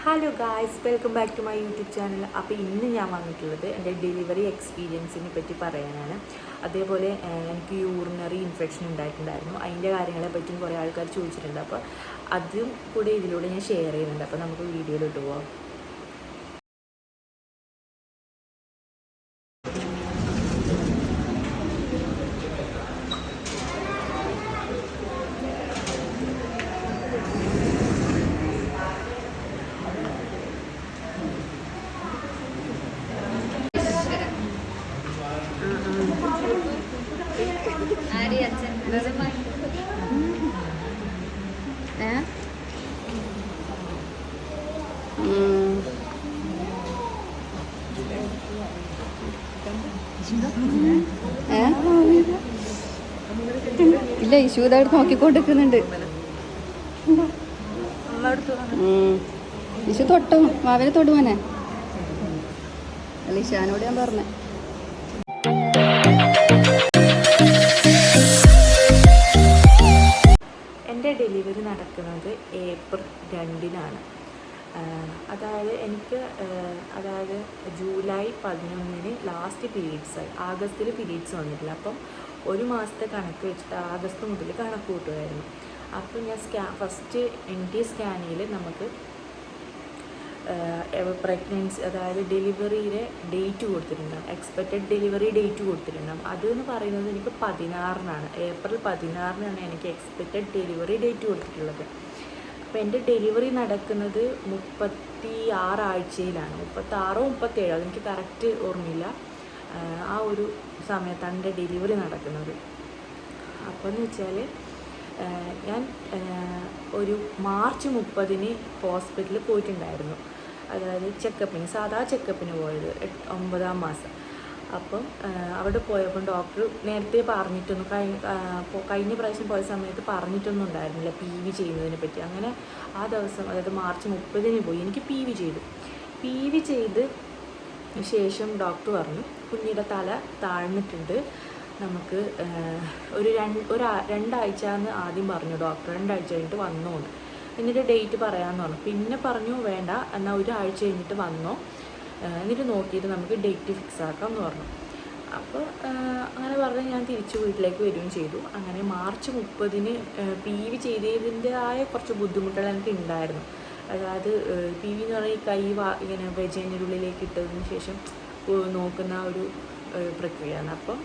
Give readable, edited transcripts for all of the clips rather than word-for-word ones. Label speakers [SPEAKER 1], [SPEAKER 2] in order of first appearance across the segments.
[SPEAKER 1] Hello guys, welcome back to my YouTube channel. അപ്പോൾ ഇന്ന് ഞാൻ വന്നിട്ടുള്ളത് എൻ്റെ ഡെലിവറി എക്സ്പീരിയൻസിനെ പറ്റി പറയാനാണ്. അതേപോലെ എനിക്ക് യൂറിനറി ഇൻഫെക്ഷൻ ഉണ്ടായിട്ടുണ്ടായിരുന്നു. അതിൻ്റെ കാര്യങ്ങളെ പറ്റിയും കുറേ ആൾക്കാർ ചോദിച്ചിട്ടുണ്ട്. അപ്പോൾ അതും കൂടെ ഇതിലൂടെ ഞാൻ ഷെയർ ചെയ്യുന്നുണ്ട്. അപ്പോൾ നമുക്ക് വീഡിയോയിലോട്ട് പോവാം.
[SPEAKER 2] ഇല്ല, ഇഷു ഇതായിട്ട് നോക്കിക്കൊണ്ടിരിക്കുന്നുണ്ട്. ഇഷു തൊട്ടോ മാവനെ തൊടുവാനെ അല്ല, ഇഷാനോട് ഞാൻ പറഞ്ഞേ.
[SPEAKER 1] എൻ്റെ ഡെലിവറി നടക്കുന്നത് ഏപ്രിൽ 2-നാണ്. അതായത് എനിക്ക് ജൂലൈ 11-ന് ലാസ്റ്റ് പീരീഡ്സായി. ആഗസ്റ്റിൽ പീരീഡ്സ് വന്നിട്ടില്ല. അപ്പം ഒരു മാസത്തെ കണക്ക് വെച്ചിട്ട് ആഗസ്റ്റ് മുതൽ കണക്ക് കൂട്ടുമായിരുന്നു. അപ്പം ഞാൻ ഫസ്റ്റ് NT സ്കാനിങ്ങിൽ നമുക്ക് പ്രഗ്നൻസി, അതായത് ഡെലിവറിയുടെ ഡേറ്റ് കൊടുത്തിട്ടുണ്ടാകും, എക്സ്പെക്റ്റഡ് ഡെലിവറി ഡേറ്റ് കൊടുത്തിട്ടുണ്ടാകും. അതെന്ന് പറയുന്നത് എനിക്ക് 16-നാണ്, ഏപ്രിൽ 16-നാണ് എനിക്ക് എക്സ്പെക്റ്റഡ് ഡെലിവറി ഡേറ്റ് കൊടുത്തിട്ടുള്ളത്. അപ്പോൾ എൻ്റെ ഡെലിവറി നടക്കുന്നത് 36 ആഴ്ചയിലാണ്, 36 37, അതെനിക്ക് കറക്റ്റ് ഓർമ്മയില്ല. ആ ഒരു സമയത്താണ് എൻ്റെ ഡെലിവറി നടക്കുന്നത്. അപ്പോൾ എന്ന് വെച്ചാൽ ഞാൻ ഒരു മാർച്ച് 30-ന് ഹോസ്പിറ്റലിൽ പോയിട്ടുണ്ടായിരുന്നു. അതായത് ചെക്കപ്പിന്, സാധാ ചെക്കപ്പിന് പോയത് 9-ാം മാസം. അപ്പം അവിടെ പോയപ്പോൾ ഡോക്ടർ നേരത്തെ പറഞ്ഞിട്ടൊന്നും കഴിഞ്ഞ പ്രാവശ്യം പോയ സമയത്ത് പറഞ്ഞിട്ടൊന്നും ഉണ്ടായിരുന്നില്ല PV ചെയ്യുന്നതിനെ പറ്റി. അങ്ങനെ ആ ദിവസം, അതായത് മാർച്ച് 30-ന് പോയി. എനിക്ക് PV ചെയ്ത് ശേഷം ഡോക്ടർ പറഞ്ഞു, കുഞ്ഞിയുടെ തല താഴ്ന്നിട്ടുണ്ട്, നമുക്ക് ഒരു 2 ആഴ്ച എന്ന് ആദ്യം പറഞ്ഞു ഡോക്ടർ. 2 ആഴ്ച കഴിഞ്ഞിട്ട് വന്നോന്ന്, എന്നിട്ട് ഡേറ്റ് പറയാമെന്ന് പറഞ്ഞു. പിന്നെ പറഞ്ഞു വേണ്ട, എന്നാൽ 1 ആഴ്ച കഴിഞ്ഞിട്ട് വന്നോ, എന്നിട്ട് നോക്കിയിട്ട് നമുക്ക് ഡേറ്റ് ഫിക്സ് ആക്കാം എന്ന് പറഞ്ഞു. അപ്പോൾ അങ്ങനെ പറഞ്ഞ് ഞാൻ തിരിച്ച് വീട്ടിലേക്ക് വരികയും ചെയ്തു. അങ്ങനെ മാർച്ച് 30-ന് PV ചെയ്തതിൻ്റെതായ കുറച്ച് ബുദ്ധിമുട്ടുകൾ എനിക്ക് ഉണ്ടായിരുന്നു. അതായത് PV എന്ന് പറഞ്ഞാൽ ഈ കൈ ഇങ്ങനെ വെജൈൻ്റെ ഉള്ളിലേക്ക് ഇട്ടതിന് ശേഷം നോക്കുന്ന ഒരു പ്രക്രിയയാണ്. അപ്പം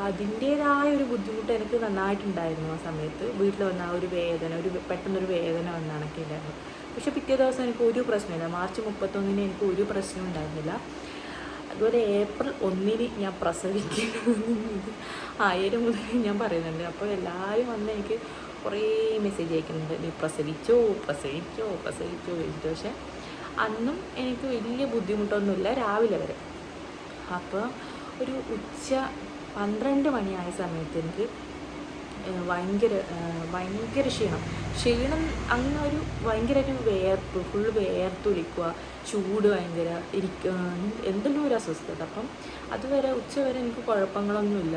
[SPEAKER 1] അതിൻ്റേതായ ഒരു ബുദ്ധിമുട്ട് എനിക്ക് നന്നായിട്ടുണ്ടായിരുന്നു. ആ സമയത്ത് വീട്ടിൽ വന്ന ആ ഒരു വേദന, പെട്ടെന്നൊരു വേദന വന്നണക്കെ ഉണ്ടായിരുന്നു. പക്ഷെ പിറ്റേ ദിവസം എനിക്ക് ഒരു പ്രശ്നമില്ല. മാർച്ച് 31-ന് എനിക്ക് ഒരു പ്രശ്നം ഉണ്ടായിരുന്നില്ല. അതുപോലെ ഏപ്രിൽ 1-ന് ഞാൻ പ്രസവിക്കുന്നത് 1000 മുതൽ ഞാൻ പറയുന്നുണ്ട്. അപ്പോൾ എല്ലാവരും വന്ന് എനിക്ക് കുറേ മെസ്സേജ് അയക്കുന്നുണ്ട്, നീ പ്രസവിച്ചോ ചോദിച്ചിട്ട്. പക്ഷെ അന്നും എനിക്ക് വലിയ ബുദ്ധിമുട്ടൊന്നുമില്ല, രാവിലെ വരെ. അപ്പോൾ ഒരു ഉച്ച 12 മണിയായ സമയത്ത് എനിക്ക് ഭയങ്കര ക്ഷീണം അങ്ങ് ഒരു ഭയങ്കരമായിട്ട് വേർപ്പ്, ഫുള്ള് വേർത്തൊലിക്കുക, ചൂട് ഭയങ്കര, എന്തെല്ലാം ഒരു അസ്വസ്ഥത. അപ്പം അതുവരെ ഉച്ചവരെ എനിക്ക് കുഴപ്പങ്ങളൊന്നുമില്ല,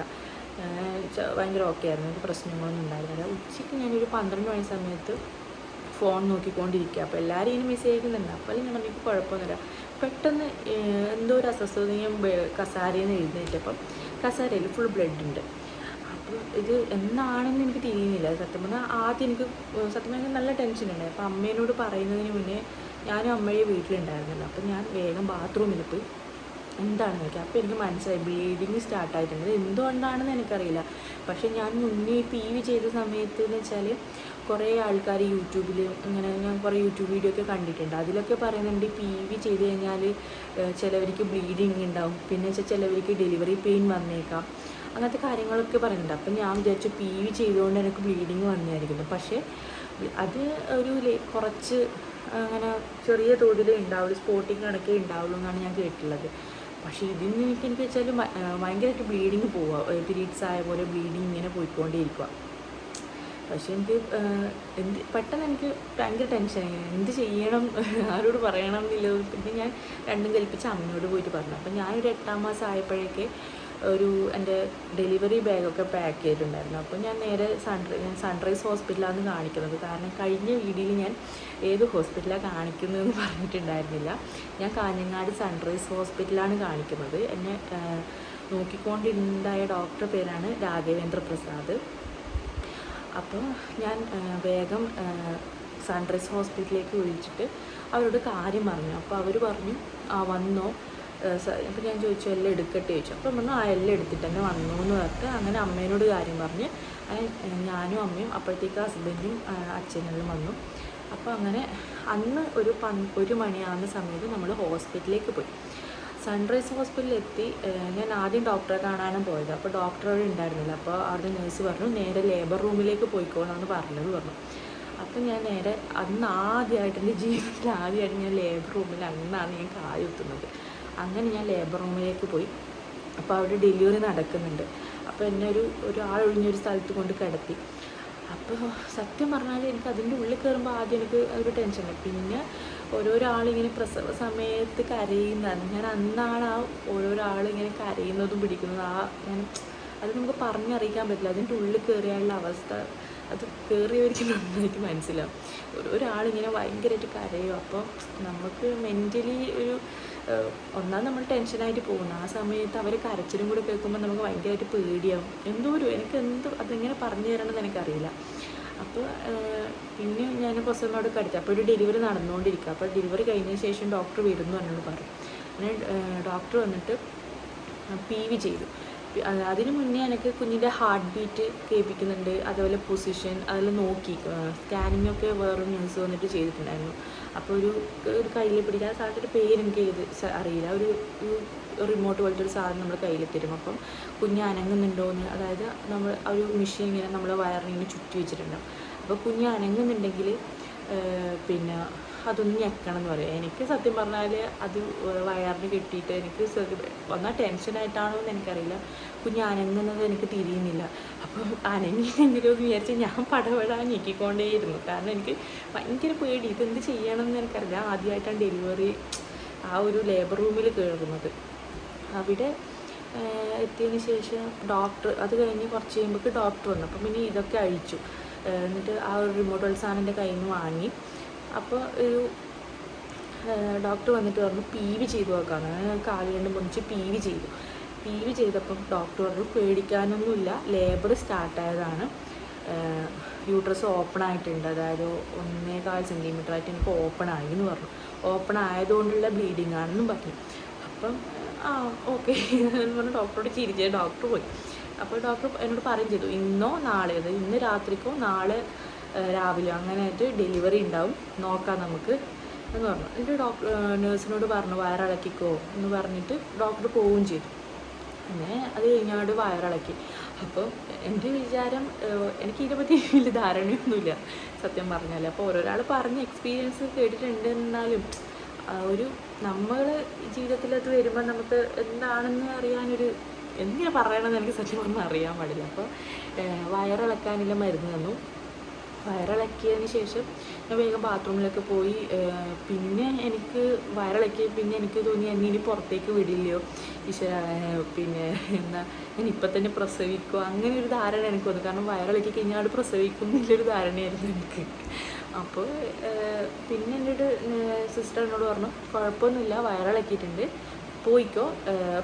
[SPEAKER 1] ഭയങ്കര ഓക്കെ ആയിരുന്നു, എനിക്ക് പ്രശ്നങ്ങളൊന്നും ഉണ്ടായിരുന്നില്ല. ഉച്ചയ്ക്ക് ഞാനൊരു 12 മണി സമയത്ത് ഫോൺ നോക്കിക്കൊണ്ടിരിക്കുക. അപ്പോൾ എല്ലാവരും ഇങ്ങനെ മെസ്സേജ് അയക്കുന്നുണ്ട്. അപ്പോൾ ഞാൻ എനിക്ക് കുഴപ്പമൊന്നുമില്ല. പെട്ടെന്ന് എന്തോ ഒരു അസ്വസ്ഥത, ഞാൻ കസാരയിൽ നിന്ന് എഴുന്നേറ്റപ്പം കസാരയിൽ ഫുൾ ബ്ലഡ് ഉണ്ട്. അപ്പോൾ ഇത് എന്നാണെന്ന് എനിക്ക് തിരിയുന്നില്ല. സത്യം പറഞ്ഞാൽ നല്ല ടെൻഷനുണ്ടായി. അപ്പോൾ അമ്മേനോട് പറയുന്നതിന് മുന്നേ ഞാനും അമ്മയെ വീട്ടിലുണ്ടായിരുന്നില്ല. അപ്പോൾ ഞാൻ വേഗം ബാത്റൂമിൽ പോയി എന്താണെന്ന് നോക്കി. അപ്പോൾ എനിക്ക് മനസ്സിലായി ബ്ലീഡിങ് സ്റ്റാർട്ടായിട്ടുണ്ട്. എന്തുകൊണ്ടാണെന്ന് എനിക്കറിയില്ല. പക്ഷേ ഞാൻ മുന്നേ PV ചെയ്ത സമയത്ത് എന്ന് വെച്ചാൽ കുറേ ആൾക്കാർ യൂട്യൂബിൽ, ഇങ്ങനെ ഞാൻ കുറേ യൂട്യൂബ് വീഡിയോ ഒക്കെ കണ്ടിട്ടുണ്ട്. അതിലൊക്കെ പറയുന്നുണ്ട് PV ചെയ്ത് കഴിഞ്ഞാൽ ചിലവർക്ക് ബ്ലീഡിങ് ഉണ്ടാവും, പിന്നെ ചിലവർക്ക് ഡെലിവറി പെയിൻ വന്നേക്കാം, അങ്ങനത്തെ കാര്യങ്ങളൊക്കെ പറയുന്നുണ്ട്. അപ്പം ഞാൻ വിചാരിച്ചു PV ചെയ്തുകൊണ്ട് എനിക്ക് ബ്ലീഡിങ് വന്നായിരിക്കുന്നു. പക്ഷേ അത് കുറച്ച് അങ്ങനെ ചെറിയ തോതിൽ ഉണ്ടാവുള്ളൂ, സ്പോട്ടിങ് കണക്കേ ഉണ്ടാവുള്ളൂ എന്നാണ് ഞാൻ കേട്ടിട്ടുള്ളത്. പക്ഷേ ഇതിന് എനിക്ക് വെച്ചാൽ ഭയങ്കരമായിട്ട് ബ്ലീഡിങ് പോവുക, പീരീഡ്സ് ആയ പോലെ ബ്ലീഡിങ് ഇങ്ങനെ പോയിക്കൊണ്ടേയിരിക്കുക. പക്ഷേ എനിക്ക് പെട്ടെന്ന് എനിക്ക് ഭയങ്കര ടെൻഷനായി, എന്ത് ചെയ്യണം, ആരോട് പറയണം എന്നുള്ളത്. പിന്നെ ഞാൻ രണ്ടും കൽപ്പിച്ച് അമ്മയോട് പോയിട്ട് പറഞ്ഞു. അപ്പം ഞാനൊരു 8-ാം മാസം ആയപ്പോഴേക്ക് ഒരു എൻ്റെ ഡെലിവറി ബാഗൊക്കെ പാക്ക് ചെയ്തിട്ടുണ്ടായിരുന്നു. അപ്പോൾ ഞാൻ നേരെ സൺറൈസ് ഹോസ്പിറ്റലാണ് കാണിക്കുന്നത്. കാരണം കഴിഞ്ഞ വീഡിയോയിൽ ഞാൻ ഏത് ഹോസ്പിറ്റലാണ് കാണിക്കുന്നതെന്ന് പറഞ്ഞിട്ടുണ്ടായിരുന്നില്ല. ഞാൻ കാഞ്ഞങ്ങാട് സൺറൈസ് ഹോസ്പിറ്റലാണ് കാണിക്കുന്നത്. എന്നെ നോക്കിക്കൊണ്ടിരുന്നതായ ഡോക്ടറുടെ പേരാണ് രാഘവേന്ദ്ര പ്രസാദ്. അപ്പോൾ ഞാൻ വേഗം സൺറൈസ് ഹോസ്പിറ്റലിലേക്ക് വിളിച്ചിട്ട് അവരോട് കാര്യം പറഞ്ഞു. അപ്പോൾ അവർ പറഞ്ഞു വന്നോ. അപ്പോൾ ഞാൻ ചോദിച്ചു എല്ലാം എടുക്കട്ടെ ചോദിച്ചു. അപ്പോൾ പറഞ്ഞു എല്ലാം എടുത്തിട്ട് തന്നെ വന്നു എന്ന് പറഞ്ഞിട്ട് അങ്ങനെ അമ്മേനോട് കാര്യം പറഞ്ഞ് ഞാനും അമ്മയും അപ്പോഴത്തേക്ക് ഹസ്ബൻഡും അച്ഛനെല്ലാം വന്നു. അപ്പോൾ അങ്ങനെ അന്ന് ഒരു 1 മണിയാകുന്ന സമയത്ത് നമ്മൾ ഹോസ്പിറ്റലിലേക്ക് പോയി. സൺറൈസ് ഹോസ്പിറ്റലിലെത്തി. ഞാൻ ആദ്യം ഡോക്ടറെ കാണാനും പോയത്. അപ്പോൾ ഡോക്ടർ അവിടെ ഉണ്ടായിരുന്നില്ല. അപ്പോൾ അവിടെ നേഴ്സ് പറഞ്ഞു നേരെ ലേബർ റൂമിലേക്ക് പോയിക്കോളാന്ന് പറഞ്ഞു. അപ്പം ഞാൻ നേരെ അന്ന് ആദ്യമായിട്ട് എൻ്റെ ജീവിതത്തിൽ ആദ്യമായിട്ട് ഞാൻ ലേബർ റൂമിൽ അന്നാണ് ഞാൻ കാലുത്തുന്നത്. അങ്ങനെ ഞാൻ ലേബർ റൂമിലേക്ക് പോയി. അപ്പോൾ അവിടെ ഡെലിവറി നടക്കുന്നുണ്ട്. അപ്പോൾ എന്നെ ഒരു ആളൊഴിഞ്ഞൊരു സ്ഥലത്ത് കൊണ്ട് കിടത്തി. അപ്പോൾ സത്യം പറഞ്ഞാൽ എനിക്ക് അതിൻ്റെ ഉള്ളിൽ കയറുമ്പോൾ ആദ്യം എനിക്ക് ഒരു ടെൻഷനുണ്ട്. പിന്നെ ഓരോരോ ആളിങ്ങനെ പ്രസവ സമയത്ത് കരയുന്നതാണ്. ഞാൻ അന്നാണ് ഓരോരോ ആളിങ്ങനെ കരയുന്നതും പിടിക്കുന്നതും ഞാൻ അത് നമുക്ക് പറഞ്ഞറിയിക്കാൻ പറ്റില്ല. അതിൻ്റെ ഉള്ളിൽ കയറിയുള്ള അവസ്ഥ അത് കയറിയവർക്ക് നന്നായിട്ട് മനസ്സിലാവും. ഒരാളിങ്ങനെ ഭയങ്കരമായിട്ട് കരയും. അപ്പോൾ നമുക്ക് മെൻ്റലി ഒന്നാം നമ്മൾ ടെൻഷനായിട്ട് പോകുന്നു. ആ സമയത്ത് അവർ കരച്ചിലും കൂടെ കേൾക്കുമ്പോൾ നമുക്ക് ഭയങ്കരമായിട്ട് പേടിയാവും. എനിക്ക് അതെങ്ങനെ പറഞ്ഞു തരണമെന്ന് എനിക്കറിയില്ല. അപ്പോൾ പിന്നെ ഞാൻ പ്രസവനോട് കടുത്തി. അപ്പോൾ ഒരു ഡെലിവറി നടന്നുകൊണ്ടിരിക്കുക. അപ്പോൾ ഡെലിവറി കഴിഞ്ഞതിന് ശേഷം ഡോക്ടർ വരുന്നു എന്നോട് പറഞ്ഞു. അങ്ങനെ ഡോക്ടർ വന്നിട്ട് PV ചെയ്തു. അതിന് മുന്നേ എനിക്ക് കുഞ്ഞിൻ്റെ ഹാർട്ട് ബീറ്റ് കേൾപ്പിക്കുന്നുണ്ട്, അതുപോലെ പൊസിഷൻ അതെല്ലാം നോക്കി. സ്കാനിങ്ങൊക്കെ വേറൊരു ന്യൂസ് വന്നിട്ട് ചെയ്തിട്ടുണ്ടായിരുന്നു. അപ്പോൾ ഒരു കയ്യിൽ പിടിക്കാൻ സാധനത്തിൻ്റെ പേര് എനിക്ക് അറിയില്ല. ഒരു റിമോട്ട് പോലത്തെ ഒരു സാധനം നമ്മൾ കയ്യിൽ തരും. അപ്പം കുഞ്ഞ് അനങ്ങുന്നുണ്ടോയെന്ന്, അതായത് നമ്മൾ ഒരു മെഷീൻ ഇങ്ങനെ നമ്മൾ വയറിങ്ങനെ ചുറ്റി വെച്ചിട്ടുണ്ടാവും. അപ്പോൾ കുഞ്ഞ് അനങ്ങുന്നുണ്ടെങ്കിൽ പിന്നെ അതൊന്ന് ഞെക്കണം എന്ന് പറയും. എനിക്ക് സത്യം പറഞ്ഞാൽ അത് വയറിന് കെട്ടിയിട്ട് എനിക്ക് വന്നാൽ ടെൻഷനായിട്ടാണോ എന്ന് എനിക്കറിയില്ല. കുഞ്ഞ് അനങ്ങുന്നത് എനിക്ക് തിരിയുന്നില്ല. അപ്പം അനങ്ങിയെങ്കിലും എന്ന് വിചാരിച്ച് ഞാൻ പടപെടാൻ ഞെക്കിക്കൊണ്ടേയിരുന്നു. കാരണം എനിക്ക് ഭയങ്കര പേടി, ഇതെന്ത് ചെയ്യണമെന്ന് എനിക്കറിയില്ല. ആദ്യമായിട്ടാണ് ഡെലിവറി ഒരു ലേബർ റൂമിൽ കയറുന്നത്. അവിടെ എത്തിയതിന് ശേഷം ഡോക്ടർ, അത് കഴിഞ്ഞ് കുറച്ച് കഴിയുമ്പോൾ ഡോക്ടർ വന്നു. അപ്പം പിന്നെ ഇതൊക്കെ അഴിച്ചു. എന്നിട്ട് ഒരു റിമോട്ട് സാധനം എൻ്റെ കയ്യിൽ നിന്ന് വാങ്ങി. അപ്പോൾ ഡോക്ടർ വന്നിട്ട് പറഞ്ഞു PV ചെയ്തു നോക്കാമെന്ന്. കാല് കൊണ്ട് മുറിച്ച് PV ചെയ്തു. PV ചെയ്തപ്പം ഡോക്ടർ പറഞ്ഞു പേടിക്കാനൊന്നുമില്ല, ലേബർ സ്റ്റാർട്ടായതാണ്, യൂട്രസ് ഓപ്പൺ ആയിട്ടുണ്ട്, അതായത് 1.25 സെൻറ്റിമീറ്ററായിട്ട് എനിക്ക് ഓപ്പൺ ആയി എന്ന് പറഞ്ഞു. ഓപ്പൺ ആയതുകൊണ്ടുള്ള ബ്ലീഡിങ് ആണെന്നും പറഞ്ഞു. അപ്പം ഓക്കെ എന്ന് പറഞ്ഞ് ഡോക്ടറോട് ചിരിച്ചേ ഡോക്ടർ പോയി. അപ്പോൾ ഡോക്ടർ എന്നോട് പറയുകയും ചെയ്തു ഇന്നോ നാളെയോ, അതായത് ഇന്ന് രാത്രിക്കോ നാളെ രാവിലെ അങ്ങനെയായിട്ട് ഡെലിവറി ഉണ്ടാവും, നോക്കാം നമുക്ക് എന്ന് പറഞ്ഞു. എന്നിട്ട് നേഴ്സിനോട് പറഞ്ഞു വയറിളക്കിക്കോ എന്ന് പറഞ്ഞിട്ട് ഡോക്ടർ പോവുകയും ചെയ്തു. അങ്ങനെ അത് കഴിഞ്ഞാട് വയറിളക്കി. അപ്പം എൻ്റെ വിചാരം എനിക്ക് ഇതിനെപ്പറ്റി വലിയ ധാരണയൊന്നുമില്ല സത്യം പറഞ്ഞാൽ. അപ്പോൾ ഓരോരാൾ പറഞ്ഞ് എക്സ്പീരിയൻസ് കേട്ടിട്ടുണ്ട്. എന്നാലും നമ്മൾ ജീവിതത്തിലത് വരുമ്പോൾ നമുക്ക് എന്താണെന്ന് അറിയാനൊരു എങ്ങനെ പറയണമെന്ന് എനിക്ക് സത്യം പറഞ്ഞാൽ അറിയാൻ പാടില്ല. അപ്പോൾ വയറിളക്കാനുള്ള മരുന്ന് തന്നു. വയറിളക്കിയതിന് ശേഷം ഞാൻ വേഗം ബാത്റൂമിലൊക്കെ പോയി. പിന്നെ എനിക്ക് പിന്നെ എനിക്ക് തോന്നി എന്നെ ഇനി പുറത്തേക്ക് വിടില്ലയോ പിന്നെ ഞാൻ ഇപ്പം തന്നെ പ്രസവിക്കുമോ, അങ്ങനെ ഒരു ധാരണ എനിക്ക് വന്നു. കാരണം വയറിളക്കി കഴിഞ്ഞാൽ പ്രസവിക്കും എന്നുള്ളൊരു ധാരണയായിരുന്നു എനിക്ക്. അപ്പോൾ പിന്നെ എൻ്റെ സിസ്റ്റർ എന്നോട് പറഞ്ഞു കുഴപ്പമൊന്നുമില്ല, വയറിളക്കിയിട്ടുണ്ട്, പോയിക്കോ,